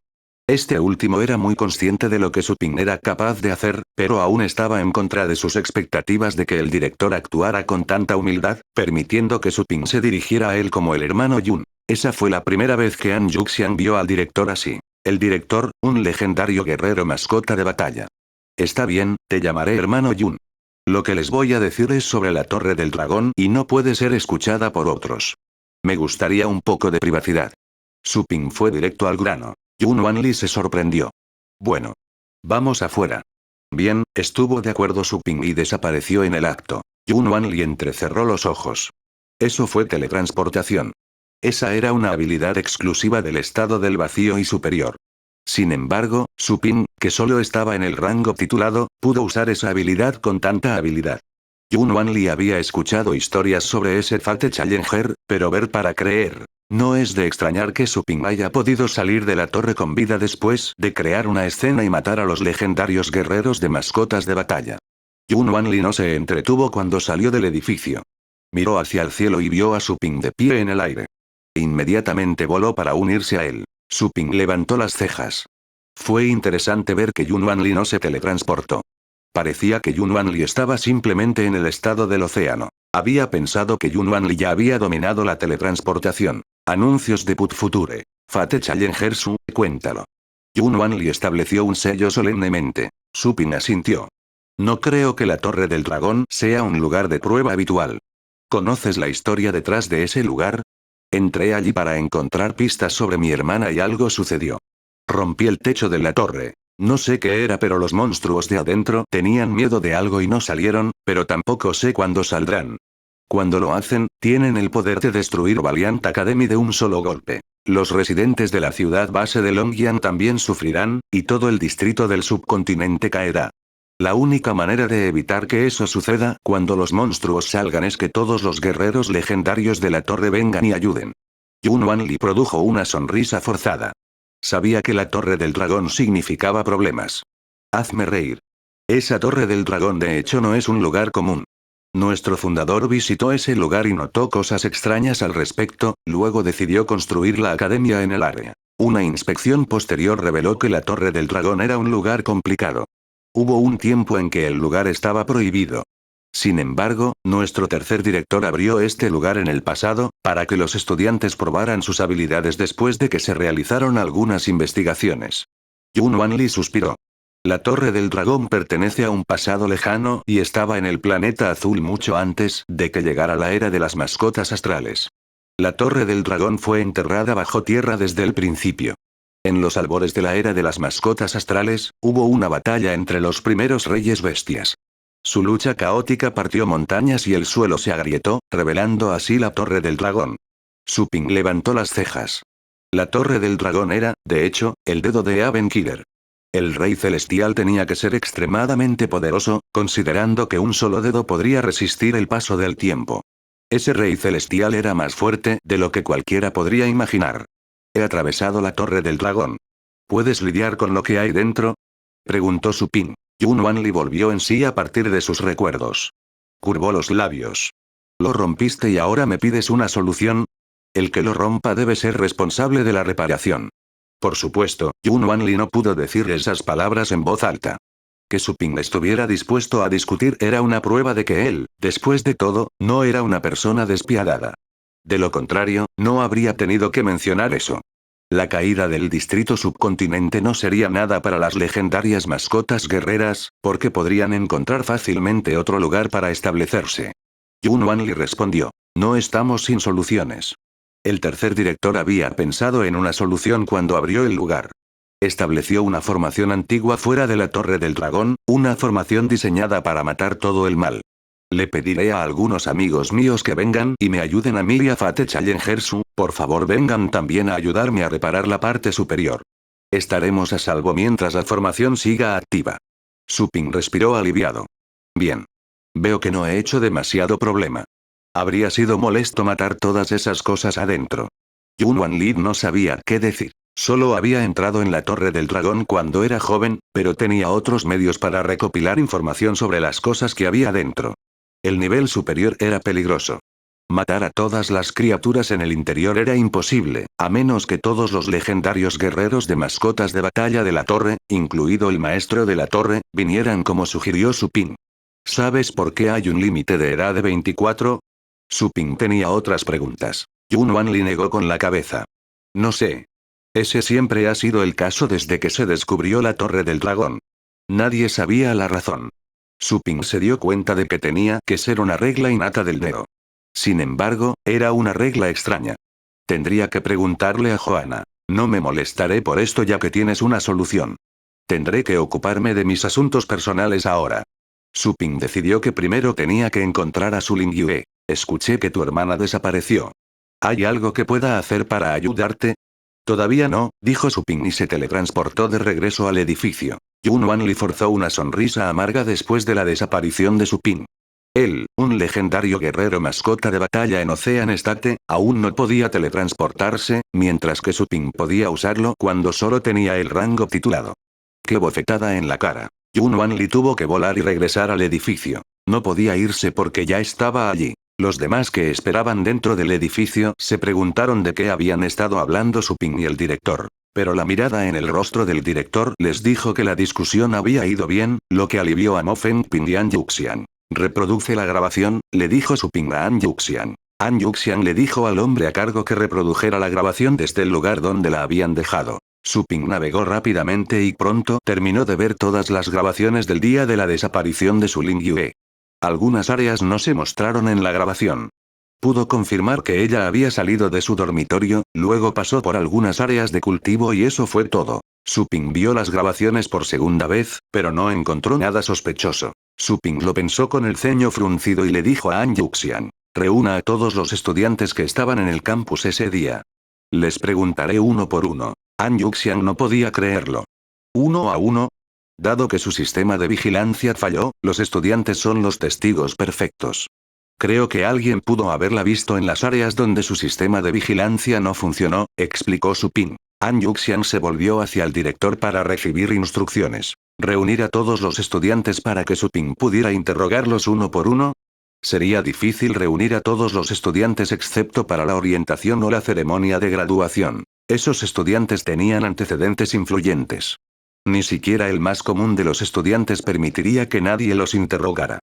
Este último era muy consciente de lo que Su Ping era capaz de hacer, pero aún estaba en contra de sus expectativas de que el director actuara con tanta humildad, permitiendo que Su Ping se dirigiera a él como el hermano Yun. Esa fue la primera vez que An Yuxian vio al director así. El director, un legendario guerrero mascota de batalla. Está bien, te llamaré hermano Yun. Lo que les voy a decir es sobre la Torre del Dragón y no puede ser escuchada por otros. Me gustaría un poco de privacidad. Su Ping fue directo al grano. Yun Wanli se sorprendió. Bueno. Vamos afuera. Bien, estuvo de acuerdo Su Ping y desapareció en el acto. Yun Wanli entrecerró los ojos. Eso fue teletransportación. Esa era una habilidad exclusiva del estado del vacío y superior. Sin embargo, Su Ping, que solo estaba en el rango titulado, pudo usar esa habilidad con tanta habilidad. Yun Wanli había escuchado historias sobre ese Fate Challenger, pero ver para creer. No es de extrañar que Su Ping haya podido salir de la torre con vida después de crear una escena y matar a los legendarios guerreros de mascotas de batalla. Yun Wanli no se entretuvo cuando salió del edificio. Miró hacia el cielo y vio a Su Ping de pie en el aire. Inmediatamente voló para unirse a él. Su Ping levantó las cejas. Fue interesante ver que Yun Wanli no se teletransportó. Parecía que Yun Wanli estaba simplemente en el estado del océano. Había pensado que Yun Wanli ya había dominado la teletransportación. Anuncios de Put Future. Fate Challenger Su, cuéntalo. Yun Wanli estableció un sello solemnemente. Su Ping asintió. No creo que la Torre del Dragón sea un lugar de prueba habitual. ¿Conoces la historia detrás de ese lugar? Entré allí para encontrar pistas sobre mi hermana y algo sucedió. Rompí el techo de la torre. No sé qué era, pero los monstruos de adentro tenían miedo de algo y no salieron, pero tampoco sé cuándo saldrán. Cuando lo hacen, tienen el poder de destruir Valiant Academy de un solo golpe. Los residentes de la ciudad base de Longyan también sufrirán, y todo el distrito del subcontinente caerá. La única manera de evitar que eso suceda cuando los monstruos salgan es que todos los guerreros legendarios de la torre vengan y ayuden. Yun Wanli produjo una sonrisa forzada. Sabía que la Torre del Dragón significaba problemas. Hazme reír. Esa Torre del Dragón de hecho no es un lugar común. Nuestro fundador visitó ese lugar y notó cosas extrañas al respecto, luego decidió construir la academia en el área. Una inspección posterior reveló que la Torre del Dragón era un lugar complicado. Hubo un tiempo en que el lugar estaba prohibido. Sin embargo, nuestro tercer director abrió este lugar en el pasado, para que los estudiantes probaran sus habilidades después de que se realizaron algunas investigaciones. Yun Wanli suspiró. La Torre del Dragón pertenece a un pasado lejano y estaba en el planeta azul mucho antes de que llegara la era de las mascotas astrales. La Torre del Dragón fue enterrada bajo tierra desde el principio. En los albores de la era de las mascotas astrales, hubo una batalla entre los primeros reyes bestias. Su lucha caótica partió montañas y el suelo se agrietó, revelando así la Torre del Dragón. Su Ping levantó las cejas. La Torre del Dragón era, de hecho, el dedo de Abenkiller. El Rey Celestial tenía que ser extremadamente poderoso, considerando que un solo dedo podría resistir el paso del tiempo. Ese Rey Celestial era más fuerte de lo que cualquiera podría imaginar. He atravesado la Torre del Dragón. ¿Puedes lidiar con lo que hay dentro? Preguntó Su Ping. Yun Wanli volvió en sí a partir de sus recuerdos. Curvó los labios. Lo rompiste y ahora me pides una solución. El que lo rompa debe ser responsable de la reparación. Por supuesto, Yun Wanli no pudo decir esas palabras en voz alta. Que Su Ping estuviera dispuesto a discutir era una prueba de que él, después de todo, no era una persona despiadada. De lo contrario, no habría tenido que mencionar eso. La caída del distrito subcontinente no sería nada para las legendarias mascotas guerreras, porque podrían encontrar fácilmente otro lugar para establecerse. Yun Wanli respondió. No estamos sin soluciones. El tercer director había pensado en una solución cuando abrió el lugar. Estableció una formación antigua fuera de la Torre del Dragón, una formación diseñada para matar todo el mal. Le pediré a algunos amigos míos que vengan y me ayuden a mí y a Fate Challengersu, por favor vengan también a ayudarme a reparar la parte superior. Estaremos a salvo mientras la formación siga activa. Su Ping respiró aliviado. Bien. Veo que no he hecho demasiado problema. Habría sido molesto matar todas esas cosas adentro. Yun Wanli no sabía qué decir. Solo había entrado en la Torre del Dragón cuando era joven, pero tenía otros medios para recopilar información sobre las cosas que había dentro. El nivel superior era peligroso. Matar a todas las criaturas en el interior era imposible, a menos que todos los legendarios guerreros de mascotas de batalla de la torre, incluido el maestro de la torre, vinieran como sugirió Su Ping. ¿Sabes por qué hay un límite de edad de 24? Su Ping tenía otras preguntas. Yun Wanli negó con la cabeza. No sé. Ese siempre ha sido el caso desde que se descubrió la Torre del Dragón. Nadie sabía la razón. Su Ping se dio cuenta de que tenía que ser una regla innata del Neo. Sin embargo, era una regla extraña. Tendría que preguntarle a Joanna. No me molestaré por esto ya que tienes una solución. Tendré que ocuparme de mis asuntos personales ahora. Su Ping decidió que primero tenía que encontrar a Su Lingyue. Escuché que tu hermana desapareció. ¿Hay algo que pueda hacer para ayudarte? Todavía no, dijo Su Ping y se teletransportó de regreso al edificio. Yun Wanli forzó una sonrisa amarga después de la desaparición de Su Ping. Él, un legendario guerrero mascota de batalla en Ocean State, aún no podía teletransportarse, mientras que Su Ping podía usarlo cuando solo tenía el rango titulado. ¡Qué bofetada en la cara! Yun Wanli tuvo que volar y regresar al edificio. No podía irse porque ya estaba allí. Los demás que esperaban dentro del edificio se preguntaron de qué habían estado hablando Su Ping y el director. Pero la mirada en el rostro del director les dijo que la discusión había ido bien, lo que alivió a Mo Fengping y An Yuxian. Reproduce la grabación, le dijo Su Ping a An Yuxian. An Yuxian le dijo al hombre a cargo que reprodujera la grabación desde el lugar donde la habían dejado. Su Ping navegó rápidamente y pronto terminó de ver todas las grabaciones del día de la desaparición de Su Lingyue. Algunas áreas no se mostraron en la grabación. Pudo confirmar que ella había salido de su dormitorio, luego pasó por algunas áreas de cultivo y eso fue todo. Su Ping vio las grabaciones por segunda vez, pero no encontró nada sospechoso. Su Ping lo pensó con el ceño fruncido y le dijo a An Yuxian. Reúna a todos los estudiantes que estaban en el campus ese día. Les preguntaré uno por uno. An Yuxian no podía creerlo. ¿Uno a uno? Dado que su sistema de vigilancia falló, los estudiantes son los testigos perfectos. Creo que alguien pudo haberla visto en las áreas donde su sistema de vigilancia no funcionó, explicó Su Ping. An Yuxian se volvió hacia el director para recibir instrucciones. ¿Reunir a todos los estudiantes para que Su Ping pudiera interrogarlos uno por uno? Sería difícil reunir a todos los estudiantes excepto para la orientación o la ceremonia de graduación. Esos estudiantes tenían antecedentes influyentes. Ni siquiera el más común de los estudiantes permitiría que nadie los interrogara.